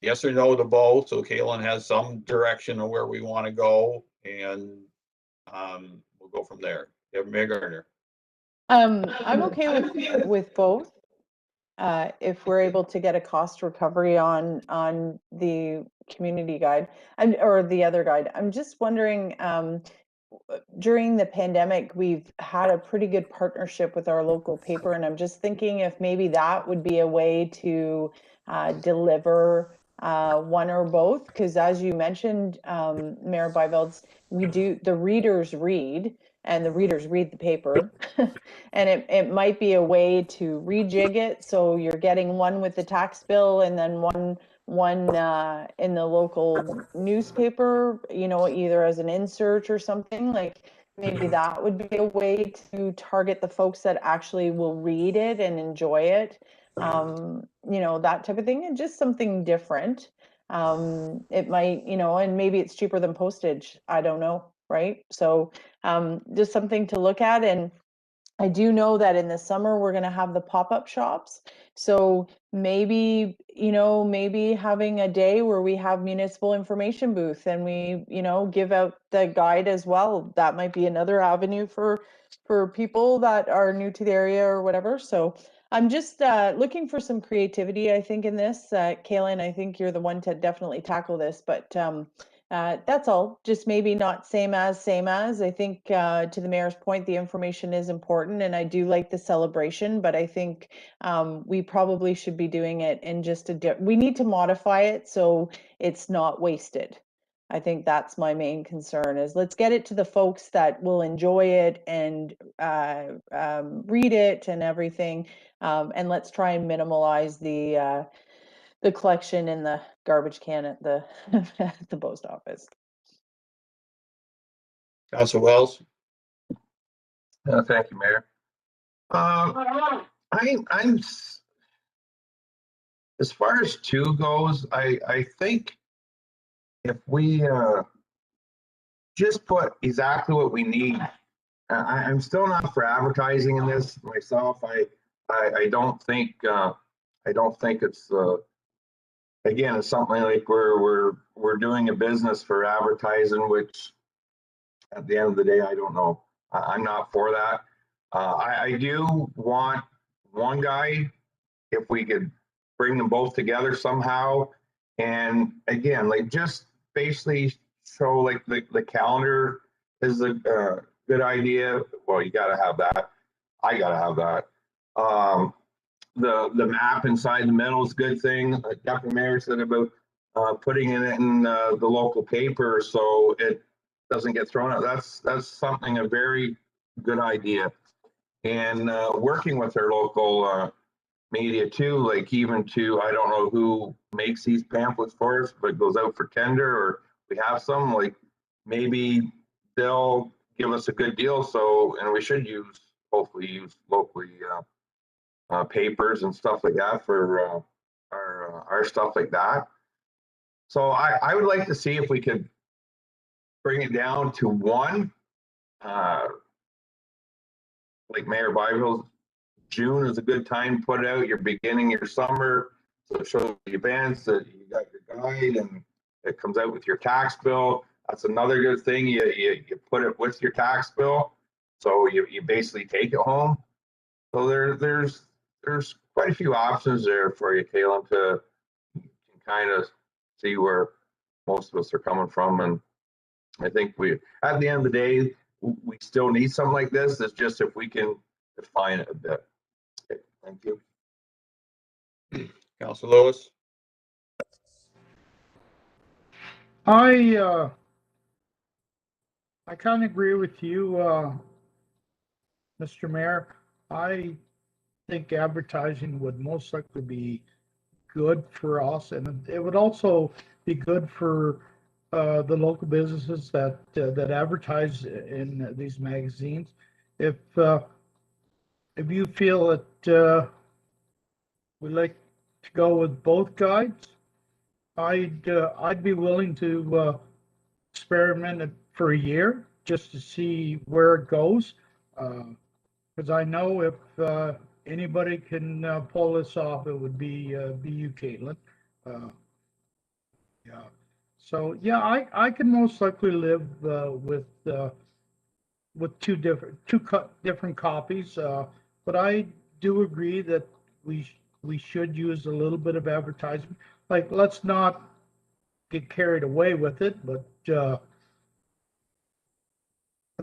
Yes or no to both. So Kaylin has some direction of where we want to go, and we'll go from there. Mayor Gardner. I'm okay with both. If we're able to get a cost recovery on the community guide or the other guide. I'm just wondering, during the pandemic, we've had a pretty good partnership with our local paper, and I'm just thinking if maybe that would be a way to deliver one or both, because as you mentioned, Mayor Byvelds, the readers read, and the readers read the paper. And it might be a way to rejig it so you're getting one with the tax bill and then one in the local newspaper, either as an insert or something. Like maybe that would be a way to target the folks that actually will read it and enjoy it. That type of thing, and just something different. It might, and maybe it's cheaper than postage. I don't know, right? So just something to look at. And I do know that in the summer we're going to have the pop-up shops. So maybe, maybe having a day where we have municipal information booth and we, give out the guide as well. That might be another avenue for people that are new to the area or whatever. So I'm just looking for some creativity, I think, in this. Kaylin, I think you're the one to definitely tackle this, but that's all. Just maybe not same as. I think to the mayor's point, the information is important, and I do like the celebration, but I think we probably should be doing it in just we need to modify it so it's not wasted. I think that's my main concern, is let's get it to the folks that will enjoy it and read it and everything. And let's try and minimize the collection in the garbage can at the at the post office. Council Wells? Thank you, Mayor. I'm as far as 2 goes, I think if we just put exactly what we need. I'm still not for advertising in this myself. I don't think it's again, it's something like we're doing a business for advertising, which at the end of the day, I don't know. I'm not for that. I do want one guy, if we could bring them both together somehow. And again, like just basically show like the calendar is a good idea. Well, you gotta have that. I gotta have that. The map inside the middle is a good thing. Like Deputy Mayor said about putting it in the local paper so it doesn't get thrown out. That's something, a very good idea. And working with our local media too, like even to, I don't know who makes these pamphlets for us, but goes out for tender, or we have some, like maybe they'll give us a good deal. So, and we should hopefully use locally papers and stuff like that for our stuff like that. So I would like to see if we could bring it down to one, like Mayor Byville, June is a good time to put it out. You're beginning your summer, so it shows the events that you got your guide and it comes out with your tax bill. That's another good thing. You put it with your tax bill, so you basically take it home. So there's quite a few options there for you, Caleb, to kind of see where most of us are coming from. And I think at the end of the day, we still need something like this. It's just if we can define it a bit. Okay, thank you. Council Lewis? I kind of agree with you, Mr. Mayor. I think advertising would most likely be good for us, and it would also be good for the local businesses that advertise in these magazines. If you feel that we'd like to go with both guides, I'd be willing to experiment it for a year just to see where it goes. Because I know if anybody can pull this off, it would be you, Caitlin. Yeah. So yeah, I can most likely live with two different copies. But I do agree that we should use a little bit of advertising. Like, let's not get carried away with it, but I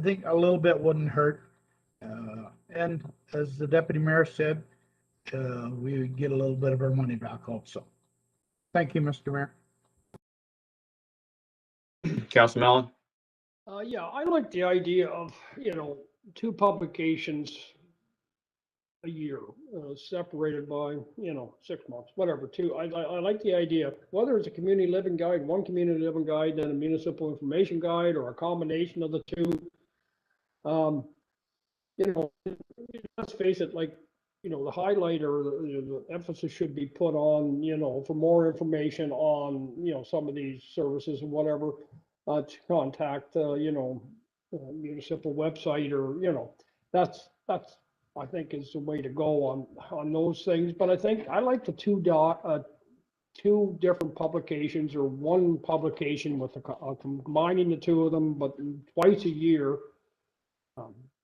think a little bit wouldn't hurt. And as the deputy mayor said, we would get a little bit of our money back also. Thank you, Mr. Mayor. Council Mellon? Yeah, I like the idea of, 2 publications a year, separated by, 6 months, whatever, 2. I like the idea, whether it's a community living guide, one community living guide, then a municipal information guide, or a combination of the 2. Let's face it, like, the highlight or the emphasis should be put on, for more information on, some of these services and whatever, to contact, municipal website, or, that's, I think is the way to go on those things. But I think I like the 2 different publications, or one publication with combining the 2 of them, but twice a year.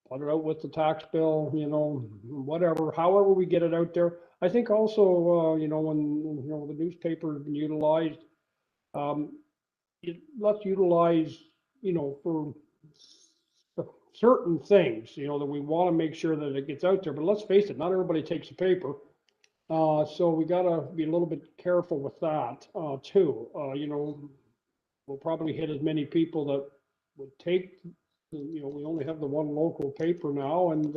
Put it out with the tax bill, whatever, however we get it out there. I think also, when, the newspaper has been utilized, let's utilize, for certain things, that we want to make sure that it gets out there. But let's face it, not everybody takes the paper. So we gotta be a little bit careful with that, too. We'll probably hit as many people that would take, we only have the one local paper now, and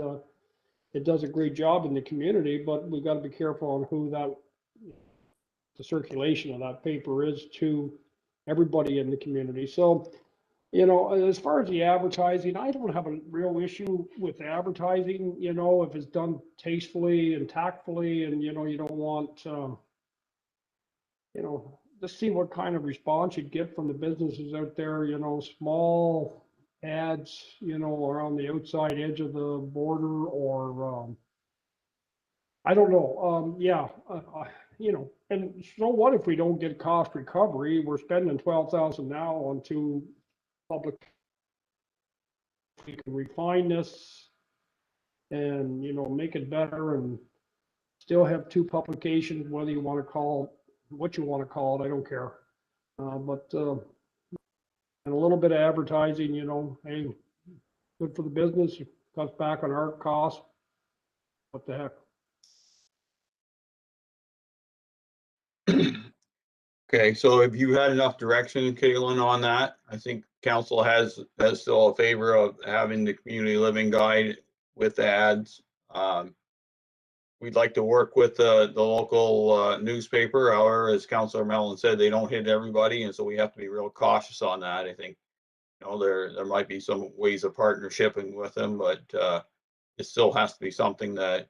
it does a great job in the community, but we've got to be careful on who the circulation of that paper is to everybody in the community. So You know, as far as the advertising, I don't have a real issue with advertising, you know, if it's done tastefully and tactfully and, you know, you don't want, you know, just see what kind of response you get from the businesses out there, you know, small ads, you know, around the outside edge of the border or, I don't know, yeah, you know, and so what if we don't get cost recovery? We're spending 12,000 now on two public. We can refine this and, you know, make it better and still have two publications, whether you want to call it, what you want to call it, I don't care. And a little bit of advertising, you know, hey, good for the business, cuts back on our costs. What the heck? Okay, so if you had enough direction, Caitlin, on that, I think council has still a favor of having the community living guide with ads. We'd like to work with the local newspaper. However, as Councilor Mellon said, they don't hit everybody, and so we have to be real cautious on that. I think, you know, there might be some ways of partnershiping with them, but it still has to be something that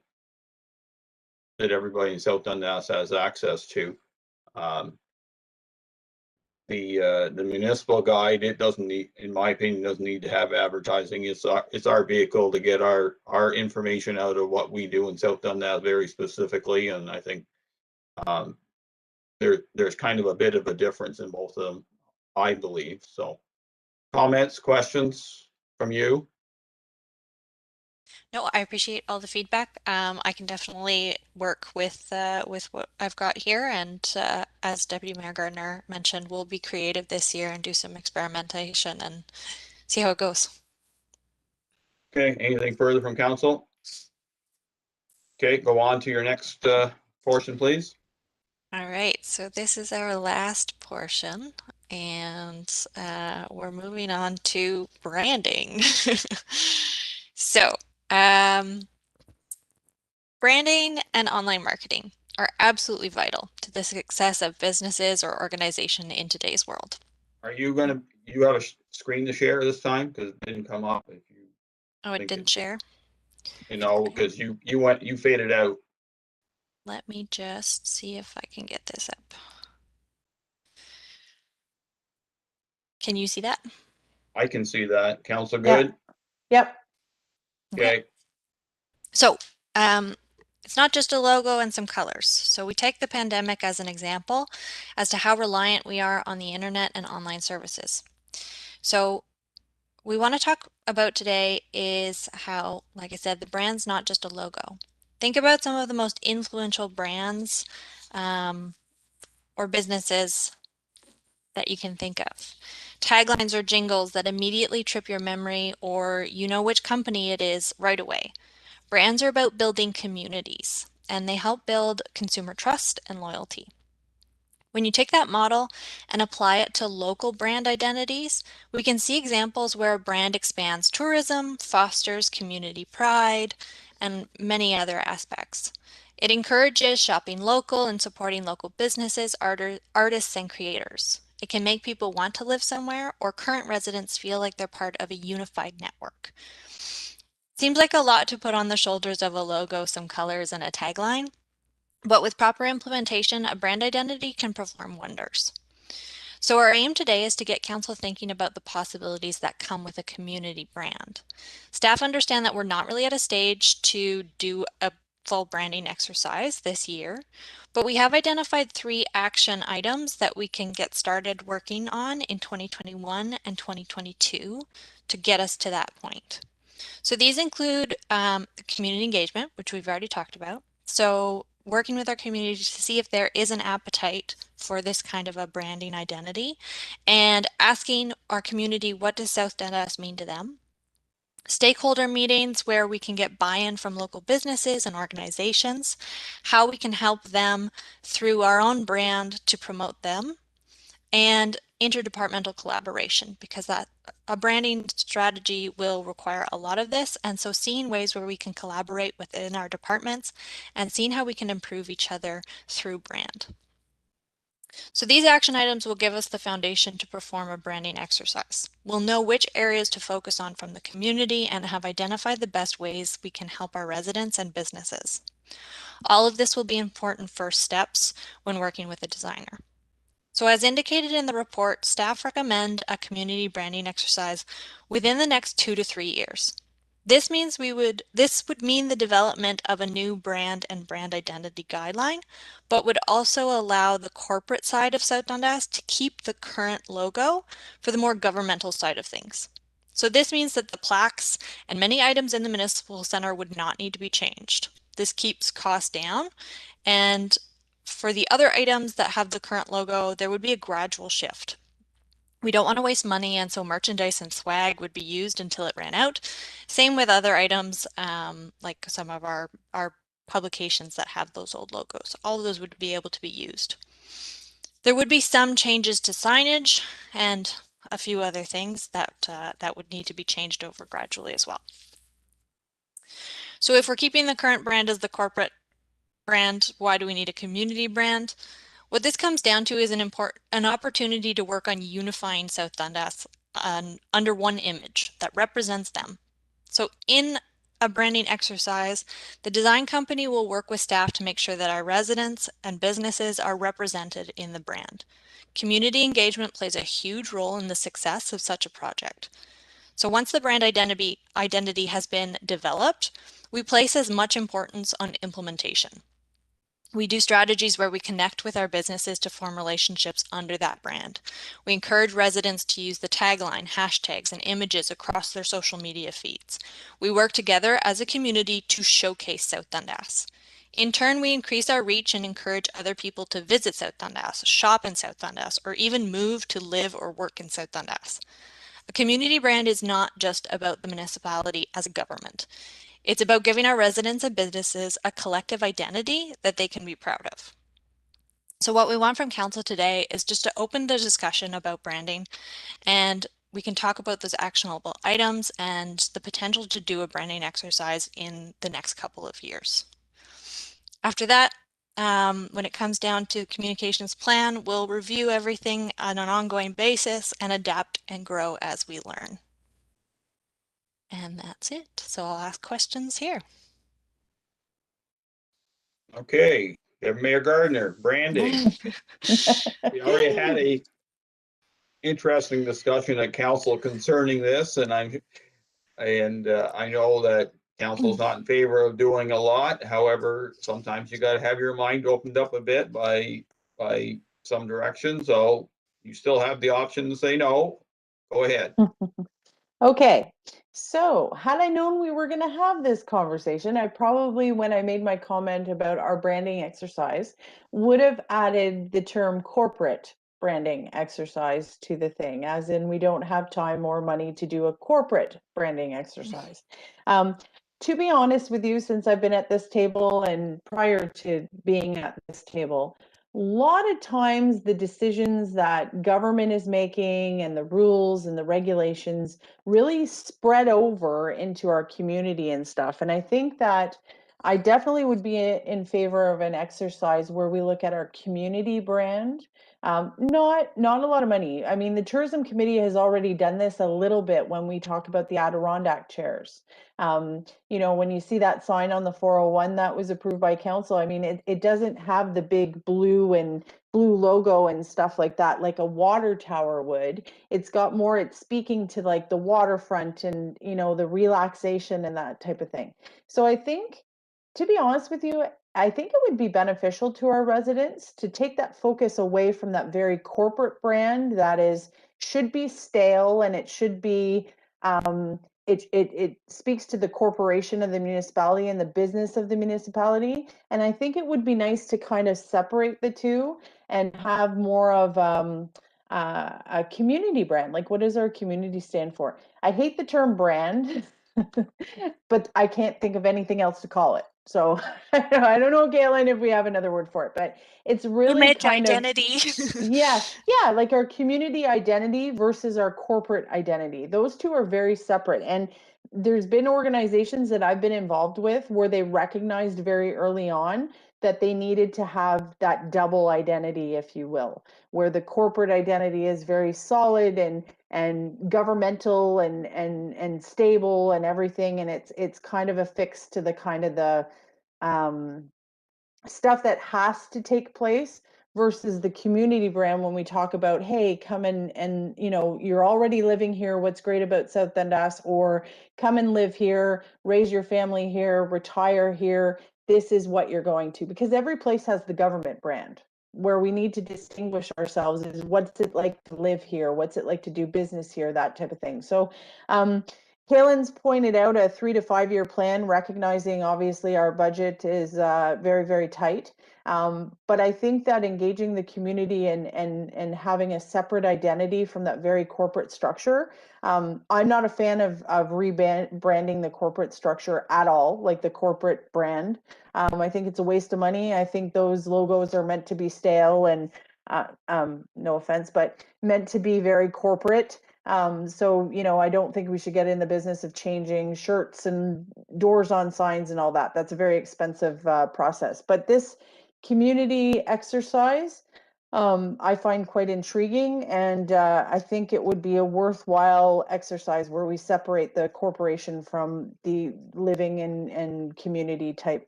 everybody in South Dundas has access to. The municipal guide, it doesn't need, in my opinion, doesn't need to have advertising. It's our vehicle to get our information out of what we do in South Dundas very specifically, and I think there's kind of a bit of a difference in both of them, I believe. So, comments, questions from you? No, I appreciate all the feedback. I can definitely work with what I've got here, and as Deputy Mayor Gardner mentioned, we'll be creative this year and do some experimentation and see how it goes. Okay, anything further from council? Okay, go on to your next portion, please. All right, so this is our last portion, and we're moving on to branding. So, branding and online marketing are absolutely vital to the success of businesses or organization in today's world. Are you you have a screen to share this time? Because it didn't come up if you, Oh, it Think didn't it- share. you know, because you faded out. Let me just see if I can get this up. Can you see that? I can see that. Council Yeah. good? Yep. Okay, So, it's not just a logo and some colors. So we take the pandemic as an example as to how reliant we are on the internet and online services. So we want to talk about today is how, like I said, the brand's not just a logo. Think about some of the most influential brands or businesses that you can think of. Taglines or jingles that immediately trip your memory, or you know which company it is right away. Brands are about building communities, and they help build consumer trust and loyalty. When you take that model and apply it to local brand identities, we can see examples where a brand expands tourism, fosters community pride, and many other aspects. It encourages shopping local and supporting local businesses, artists, and creators. It can make people want to live somewhere, or current residents feel like they're part of a unified network. Seems like a lot to put on the shoulders of a logo, some colors, and a tagline, but with proper implementation, a brand identity can perform wonders. So our aim today is to get council thinking about the possibilities that come with a community brand. Staff understand that we're not really at a stage to do a full branding exercise this year, but we have identified 3 action items that we can get started working on in 2021 and 2022 to get us to that point. So these include community engagement, which we've already talked about. So working with our community to see if there is an appetite for this kind of a branding identity, and asking our community, what does South Dundas mean to them? Stakeholder meetings where we can get buy-in from local businesses and organizations, how we can help them through our own brand to promote them, and interdepartmental collaboration, because that a branding strategy will require a lot of this, and so seeing ways where we can collaborate within our departments and seeing how we can improve each other through brand. So these action items will give us the foundation to perform a branding exercise. We'll know which areas to focus on from the community and have identified the best ways we can help our residents and businesses. All of this will be important first steps when working with a designer. So as indicated in the report, staff recommend a community branding exercise within the next 2 to 3 years. This would mean the development of a new brand and brand identity guideline, but would also allow the corporate side of South Dundas to keep the current logo for the more governmental side of things. So this means that the plaques and many items in the municipal center would not need to be changed. This keeps costs down, and for the other items that have the current logo, there would be a gradual shift. We don't want to waste money, and so merchandise and swag would be used until it ran out. Same with other items, like some of our publications that have those old logos. All of those would be able to be used. There would be some changes to signage and a few other things that would need to be changed over gradually as well. So if we're keeping the current brand as the corporate brand, why do we need a community brand? What this comes down to is an opportunity to work on unifying South Dundas under one image that represents them. So in a branding exercise, the design company will work with staff to make sure that our residents and businesses are represented in the brand. Community engagement plays a huge role in the success of such a project. So once the brand identity has been developed, we place as much importance on implementation. We do strategies where we connect with our businesses to form relationships under that brand. We encourage residents to use the tagline, hashtags, and images across their social media feeds. We work together as a community to showcase South Dundas. In turn, we increase our reach and encourage other people to visit South Dundas, shop in South Dundas, or even move to live or work in South Dundas. A community brand is not just about the municipality as a government. It's about giving our residents and businesses a collective identity that they can be proud of. So what we want from council today is just to open the discussion about branding, and we can talk about those actionable items and the potential to do a branding exercise in the next couple of years. After that, when it comes down to communications plan, we'll review everything on an ongoing basis and adapt and grow as we learn. And that's it. So I'll ask questions here. Okay, Mayor Gardner, branding. We already had a interesting discussion at council concerning this, and I know that council's not in favor of doing a lot. However, sometimes you got to have your mind opened up a bit by some direction. So you still have the option to say no. Go ahead. Okay, so had I known we were going to have this conversation, I probably, when I made my comment about our branding exercise, would have added the term corporate branding exercise to the thing, as in we don't have time or money to do a corporate branding exercise. To be honest with you, since I've been at this table and prior to being at this table, a lot of times the decisions that government is making and the rules and the regulations really spread over into our community and stuff. And I think that I definitely would be in favor of an exercise where we look at our community brand. Not a lot of money. I mean, the tourism committee has already done this a little bit when we talk about the Adirondack chairs. When you see that sign on the 401 that was approved by council, I mean, it doesn't have the big blue logo and stuff like that, like a water tower would. It's speaking to like the waterfront and, the relaxation and that type of thing. So I think, to be honest with you, I think it would be beneficial to our residents to take that focus away from that very corporate brand that should be stale, and it should be, it speaks to the corporation of the municipality and the business of the municipality. And I think it would be nice to kind of separate the two and have more of a community brand. Like, what does our community stand for? I hate the term brand, but I can't think of anything else to call it. So I don't know, Galen, if we have another word for it, but it's really Image kind identity. yeah, like our community identity versus our corporate identity. Those two are very separate. And there's been organizations that I've been involved with where they recognized very early on that they needed to have that double identity, if you will, where the corporate identity is very solid and governmental and stable and everything, and it's kind of affixed to the kind of the stuff that has to take place, versus the community brand when we talk about, hey, come and you know, you're already living here, what's great about South Dundas, or come and live here, raise your family here, retire here, this is what you're going to. Because every place has the government brand. Where we need to distinguish ourselves is, what's it like to live here, what's it like to do business here, that type of thing. So Kaylin's pointed out a 3 to 5 year plan, recognizing obviously our budget is very, very tight. But I think that engaging the community and having a separate identity from that very corporate structure. I'm not a fan of rebranding the corporate structure at all, like the corporate brand. I think it's a waste of money. I think those logos are meant to be stale and no offense, but meant to be very corporate. So, you know, I don't think we should get in the business of changing shirts and doors on signs and all that. That's a very expensive process. But this community exercise, I find quite intriguing, and I think it would be a worthwhile exercise where we separate the corporation from the living and community type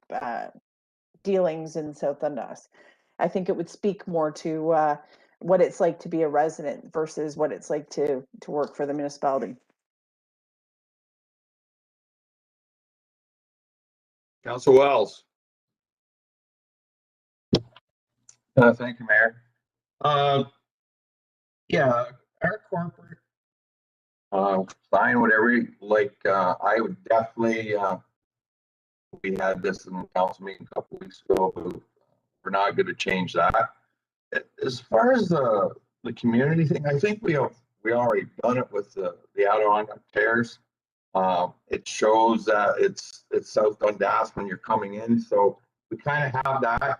dealings in South Dundas. I think it would speak more to what it's like to be a resident versus what it's like to work for the municipality. Council Wells. Thank you, Mayor. Yeah, our corporate sign, whatever, like, I would definitely, we had this in the council meeting a couple weeks ago, but we're not going to change that. As far as the community thing, I think we already done it with the Adirondack Terrace. It shows that it's South Dundas when you're coming in, so we kind of have that.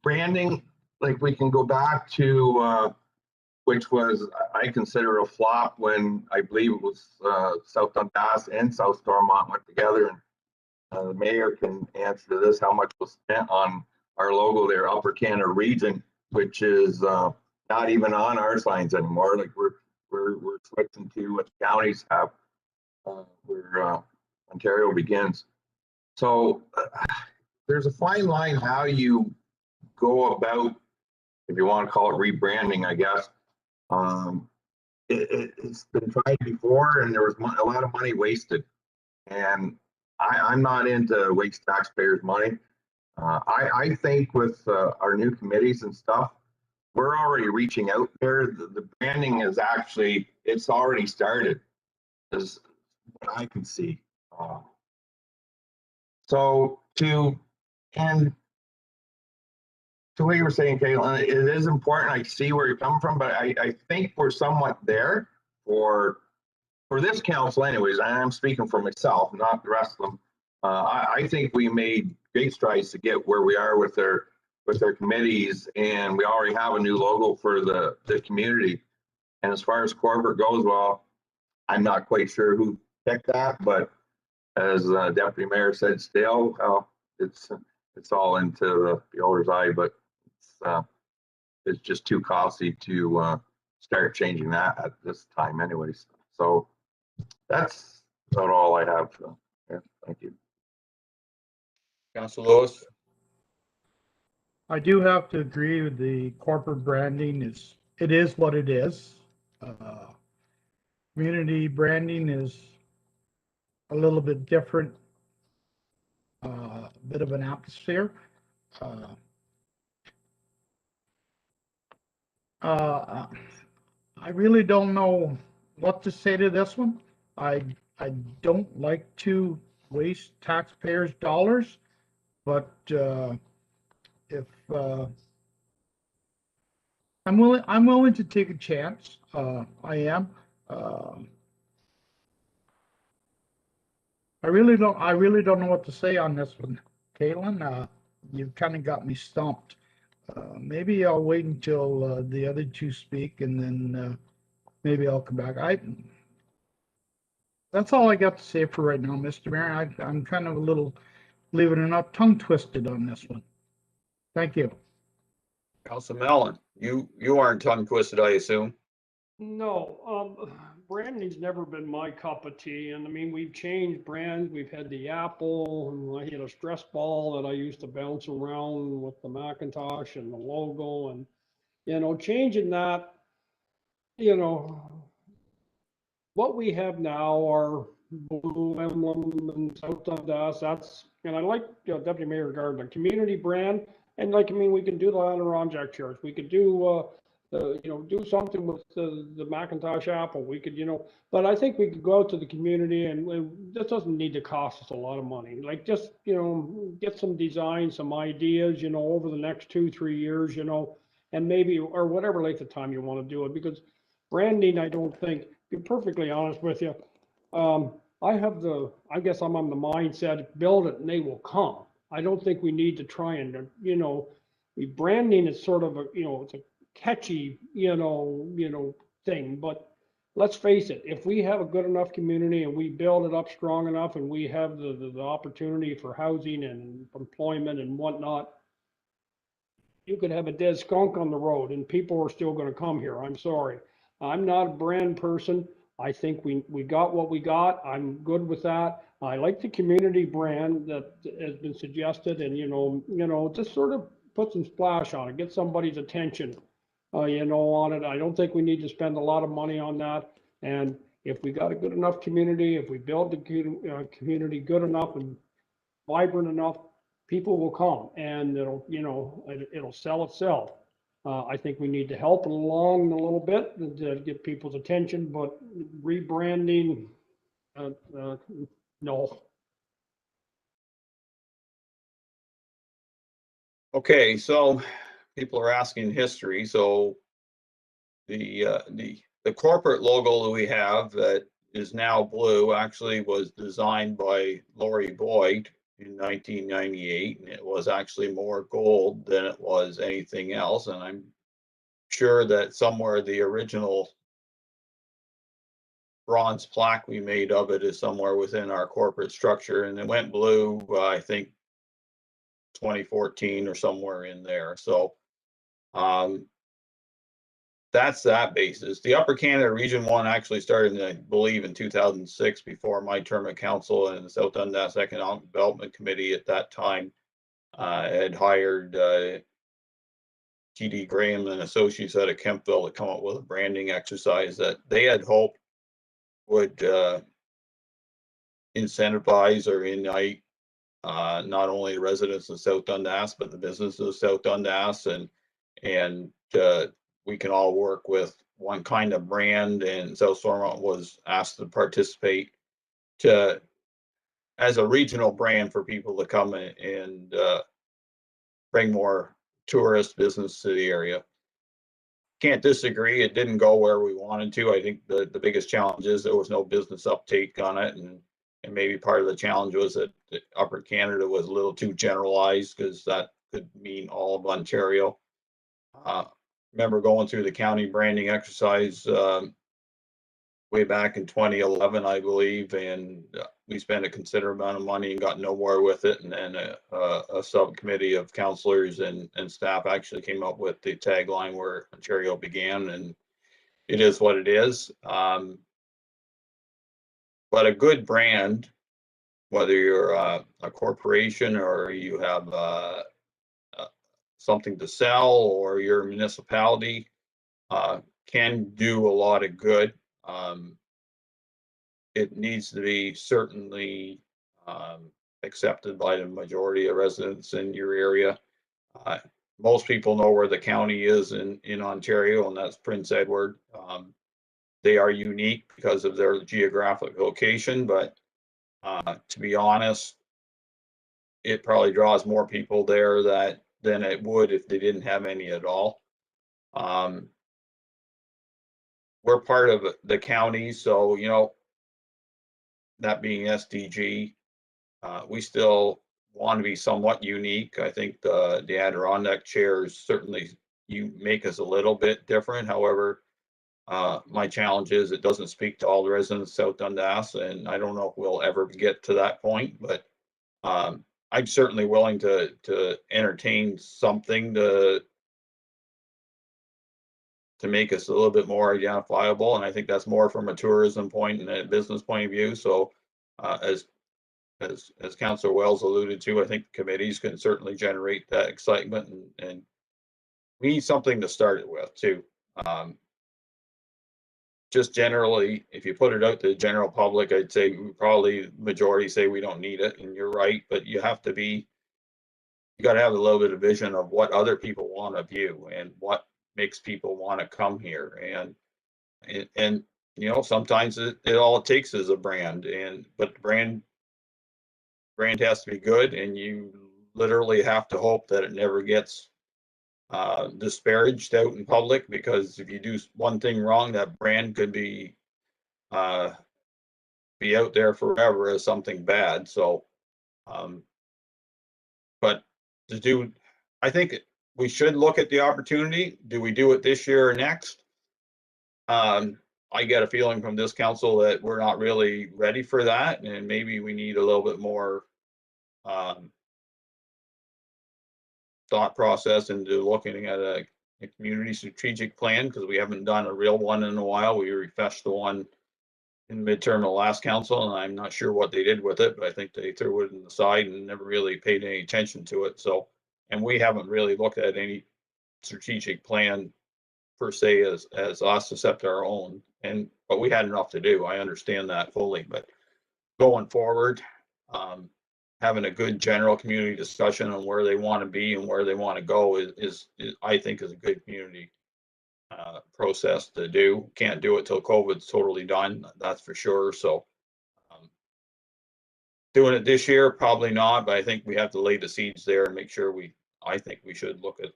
Branding, like, we can go back to which was, I consider, a flop when I believe it was South Dundas and South Stormont went together, and the mayor can answer this, how much was spent on our logo there, Upper Canada Region, which is not even on our signs anymore. Like, we're switching to what the counties have, where Ontario begins. So there's a fine line how you go about, if you want to call it rebranding, I guess. It's been tried before, and there was a lot of money wasted. And I'm not into waste taxpayers' money. I think with our new committees and stuff, we're already reaching out there. The branding is actually, it's already started, as what I can see. And to what you were saying, Caitlin, it is important. I see where you're coming from, but I think we're somewhat there for this council anyways. I'm speaking for myself, not the rest of them. I think we made great strides to get where we are with their committees, and we already have a new logo for the community. And as far as corporate goes, well, I'm not quite sure who picked that, but as Deputy Mayor said, still, it's all into the owner's eye, but it's just too costly to start changing that at this time anyways. So that's about all I have. Yeah, thank you. Council Lewis. I do have to agree with the corporate branding it is what it is. Community branding is a little bit different, bit of an atmosphere. I really don't know what to say to this one. I don't like to waste taxpayers' dollars, but if I'm willing to take a chance. I am. I really don't know what to say on this one, Caitlin. You've kind of got me stumped. Maybe I'll wait until the other two speak, and then maybe I'll come back. That's all I got to say for right now, Mr. Mayor. I'm kind of a little, believe it or not, tongue twisted on this one. Thank you. Council Mellon, you aren't tongue twisted, I assume. No, branding's never been my cup of tea. And I mean, we've changed brands. We've had the Apple, and I had a stress ball that I used to bounce around with the Macintosh and the logo, and changing that, you know, what we have now are blue emblem and South Dundas. That's, and I like Deputy Mayor Gardner, community brand. And like, I mean, we can do the Adirondack chairs. We could do, do something with the Macintosh Apple. We could, but I think we could go out to the community, and this doesn't need to cost us a lot of money. Like, just, get some design, some ideas, over the next 2-3 years, and maybe, or whatever length of time you want to do it, because branding, I don't think, be perfectly honest with you, I guess I'm on the mindset, build it and they will come. I don't think we need to try and, branding is sort of a, it's a catchy, thing, but let's face it, if we have a good enough community and we build it up strong enough and we have the opportunity for housing and employment and whatnot, you could have a dead skunk on the road and people are still going to come here. I'm sorry. I'm not a brand person. I think we got what we got. I'm good with that. I like the community brand that has been suggested, and just sort of put some splash on it, get somebody's attention, on it. I don't think we need to spend a lot of money on that. And if we got a good enough community, if we build the community good enough and vibrant enough, people will come, and it'll sell itself. I think we need to help it along a little bit to get people's attention, but rebranding, no. Okay, so people are asking history. So the corporate logo that we have that is now blue actually was designed by Lori Boyd in 1998, and it was actually more gold than it was anything else. And I'm sure that somewhere the original bronze plaque we made of it is somewhere within our corporate structure, and it went blue, I think 2014 or somewhere in there. So that's that basis. The Upper Canada Region 1 actually started, I believe, in 2006, before my term at council, and the South Dundas Economic Development Committee at that time had hired TD Graham and Associates out of Kempville to come up with a branding exercise that they had hoped would incentivize or unite not only the residents of South Dundas, but the businesses of South Dundas, and we can all work with one kind of brand. And South Stormont was asked to participate as a regional brand for people to come and bring more tourist business to the area. Can't disagree. It didn't go where we wanted to. I think the biggest challenge is there was no business uptake on it, and maybe part of the challenge was that Upper Canada was a little too generalized, because that could mean all of Ontario. Remember going through the county branding exercise way back in 2011, I believe, and we spent a considerable amount of money and got nowhere with it. And then a subcommittee of councillors and staff actually came up with the tagline "Where Ontario Began," and it is what it is. But a good brand, whether you're a corporation or you have something to sell, or your municipality, can do a lot of good. It needs to be certainly accepted by the majority of residents in your area. Most people know where the county is in Ontario, and that's Prince Edward. They are unique because of their geographic location, but to be honest, it probably draws more people there than it would if they didn't have any at all. We're part of the county, so that being SDG, we still want to be somewhat unique. I think the Adirondack chairs certainly make us a little bit different. However, My challenge is it doesn't speak to all the residents of South Dundas, and I don't know if we'll ever get to that point, but I'm certainly willing to entertain something to make us a little bit more identifiable. And I think that's more from a tourism point and a business point of view. So as Councillor Wells alluded to, I think committees can certainly generate that excitement, and we need something to start it with too. Just generally, if you put it out to the general public, I'd say probably majority say we don't need it, and you're right, but you got to have a little bit of vision of what other people want to view and what makes people want to come here. And you know, sometimes all it takes is a brand, but the brand has to be good, and you literally have to hope that it never gets disparaged out in public, because if you do one thing wrong, that brand could be out there forever as something bad. So but I think we should look at the opportunity. Do we do it this year or next? I get a feeling from this council that we're not really ready for that, and maybe we need a little bit more thought process into looking at a community strategic plan, because we haven't done a real one in a while. We refreshed the one in midterm of the last council, and I'm not sure what they did with it, but I think they threw it in the side and never really paid any attention to it. So, and we haven't really looked at any strategic plan per se as us, except our own. But we had enough to do. I understand that fully, but going forward, having a good general community discussion on where they want to be and where they want to go is I think is a good community process to do. Can't do it till COVID's totally done, that's for sure. So doing it this year, probably not, but I think we have to lay the seeds there and make sure I think we should look at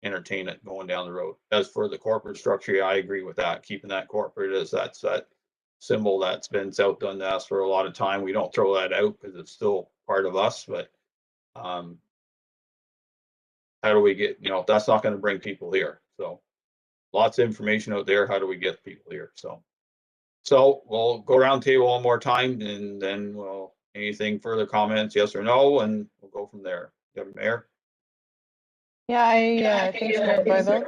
entertain it going down the road. As for the corporate structure, I agree with that. Keeping that corporate as that symbol that's been South Dundas for a lot of time. We don't throw that out because it's still part of us, but how do we get, that's not going to bring people here. So lots of information out there. How do we get people here? So we'll go around the table one more time, and then anything further comments, yes or no, and we'll go from there. Deputy Mayor. Yeah, thanks, Mayor Byveld.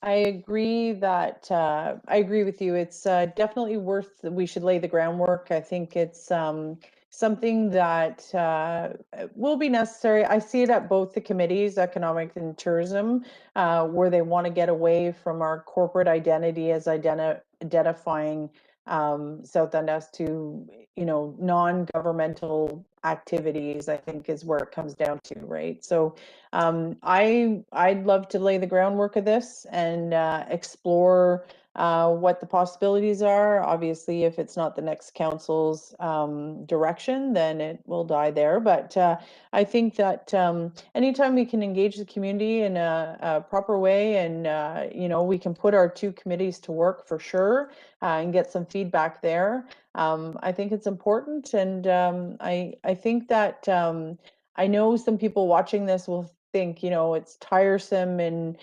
I agree with you. It's definitely we should lay the groundwork. I think it's something that will be necessary. I see it at both the committees, economic and tourism, where they want to get away from our corporate identity as identifying South Dundas to, non-governmental activities, I think is where it comes down to, right? So I'd love to lay the groundwork of this and explore what the possibilities are. Obviously, if it's not the next council's direction, then it will die there. But I think that anytime we can engage the community in a proper way, and we can put our two committees to work for sure and get some feedback there. I think it's important, and I think that I know some people watching this will think, it's tiresome and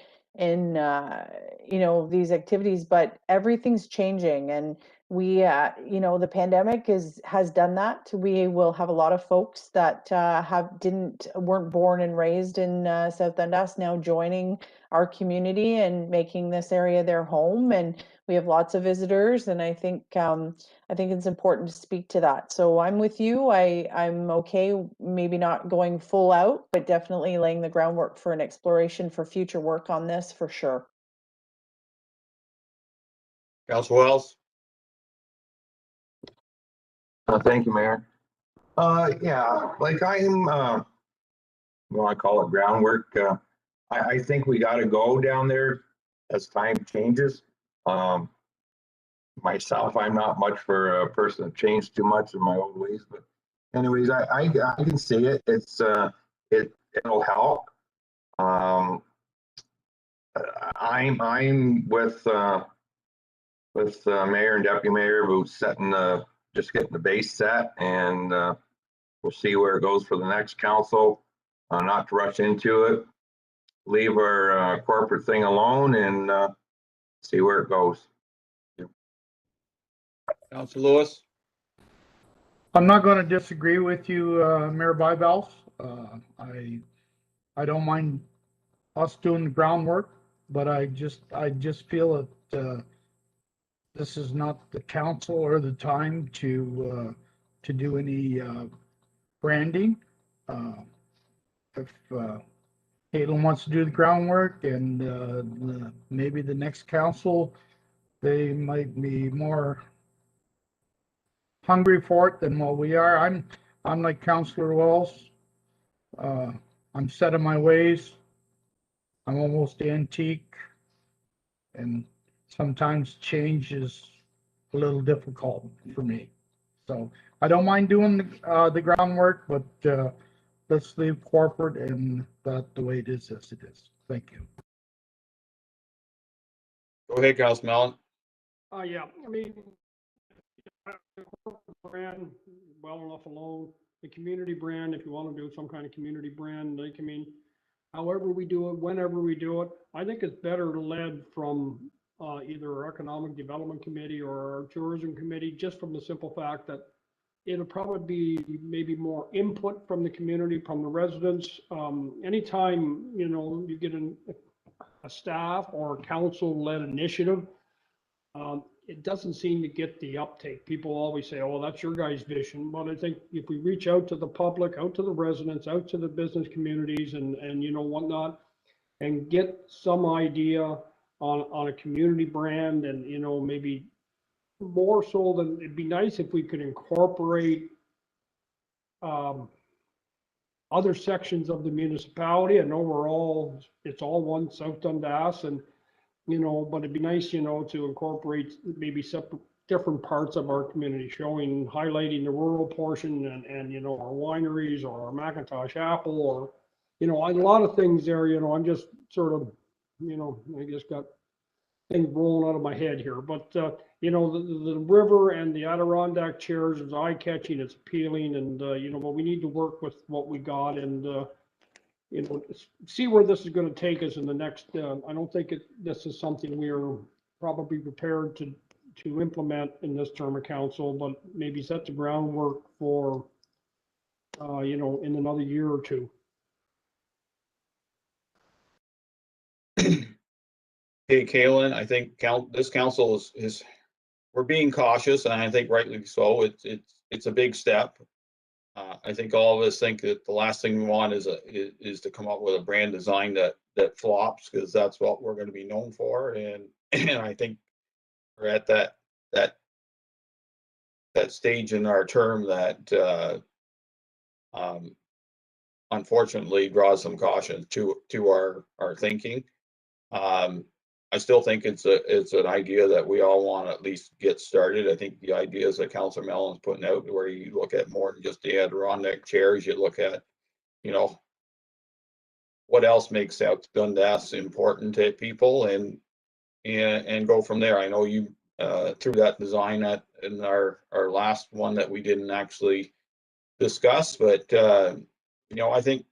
these activities, but everything's changing, and we the pandemic has done that. We will have a lot of folks that weren't born and raised in South Dundas now joining our community and making this area their home, and we have lots of visitors, and I think it's important to speak to that. So I'm with you. I'm okay, maybe not going full out, but definitely laying the groundwork for an exploration for future work on this for sure. Councilor Wells. Thank you, Mayor. Yeah, like I call it groundwork. I think we got to go down there as time changes. Myself, I'm not much for a person that changed too much in my old ways, but anyways, I can see it. It'll help. I'm with mayor and deputy mayor who's just getting the base set, and we'll see where it goes for the next council. Not to rush into it. Leave our corporate thing alone, and see where it goes. Council Lewis? I'm not going to disagree with you, Mayor Bybels. I don't mind us doing the groundwork, but I just feel that this is not the council or the time to do any branding. If Caitlin wants to do the groundwork, and maybe the next council, they might be more hungry for it than what we are. I'm like Councillor Wells. I'm set in my ways. I'm almost antique, and sometimes change is a little difficult for me. So I don't mind doing the groundwork, but let's leave corporate and that the way it is as it is. Thank you. Go ahead, Council Mellon. Yeah, I mean, the corporate brand, well enough alone. The community brand, if you want to do some kind of community brand, like, I mean, however we do it, whenever we do it, I think it's better led from either our economic development committee or our tourism committee, just from the simple fact that it'll probably be maybe more input from the community, from the residents. Anytime, you know, you get a staff or council-led initiative, it doesn't seem to get the uptake. People always say, oh, that's your guys' vision. But I think if we reach out to the public, out to the residents, out to the business communities and you know, whatnot, and get some idea on a community brand, and, you know, maybe more so than, it'd be nice if we could incorporate other sections of the municipality. I know it's all one South Dundas, and, you know, but it'd be nice, you know, to incorporate maybe separate, different parts of our community, showing, highlighting the rural portion and, you know, our wineries or our McIntosh apple, or, you know, a lot of things there, you know, I'm just sort of, you know, I just got things rolling out of my head here, but, you know, the river and the Adirondack chairs is eye-catching, it's appealing, and, you know, but we need to work with what we got, and, you know, see where this is going to take us in the next, I don't think this is something we are probably prepared to implement in this term of council, but maybe set the groundwork for, you know, in another year or two. Hey, Kalen, I think this council is we're being cautious, and I think rightly so. It's a big step. I think all of us think that the last thing we want is to come up with a brand design that flops, because that's what we're going to be known for. And I think we're at that stage in our term that unfortunately draws some caution to our thinking. I still think it's an idea that we all want to at least get started. I think the ideas that Councillor Mellon's putting out, where you look at more than just the Adirondack chairs, you look at, you know, what else makes South Dundas important to people, and go from there. I know you threw that design in our last one that we didn't actually discuss, but you know, I think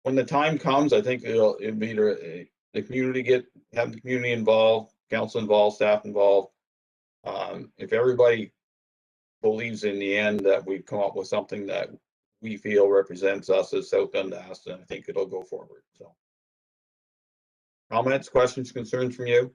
when the time comes, I think it'll be the community have the community involved, council involved, staff involved. If everybody believes in the end that we've come up with something that we feel represents us as South Dundas, then I think it'll go forward. So, comments, questions, concerns from you?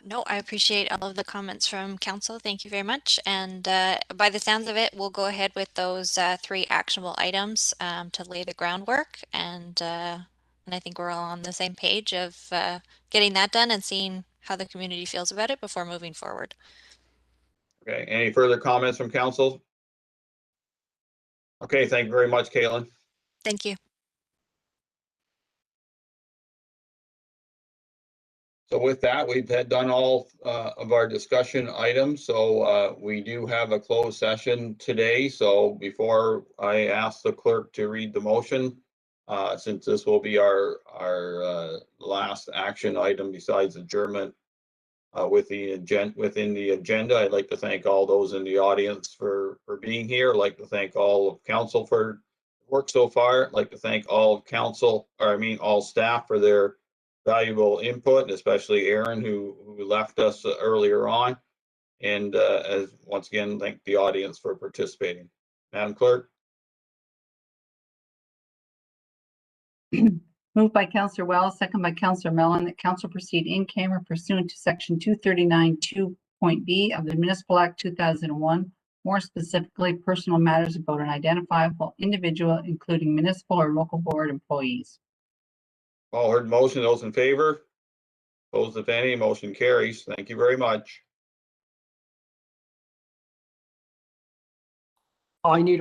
No, I appreciate all of the comments from council. Thank you very much. And by the sounds of it, we'll go ahead with those 3 actionable items to lay the groundwork. And I think we're all on the same page of getting that done and seeing how the community feels about it before moving forward. Okay, any further comments from council? Okay, thank you very much, Caitlin. Thank you. So with that, we've done all of our discussion items. So we do have a closed session today. So before I ask the clerk to read the motion, since this will be our last action item besides adjournment within the agenda, I'd like to thank all those in the audience for being here. I'd like to thank all of council for work so far. I'd like to thank all of council, or I mean all staff, for their valuable input, especially Aaron, who left us earlier on. And as once again, thank the audience for participating. Madam Clerk? Moved by Counselor Wells, second by Counselor Mellon, that council proceed in camera pursuant to section 239 2.b of the Municipal Act 2001, more specifically personal matters about an identifiable individual, including municipal or local board employees. All heard the motion. Those in favor? Opposed, if any, motion carries. Thank you very much. I need a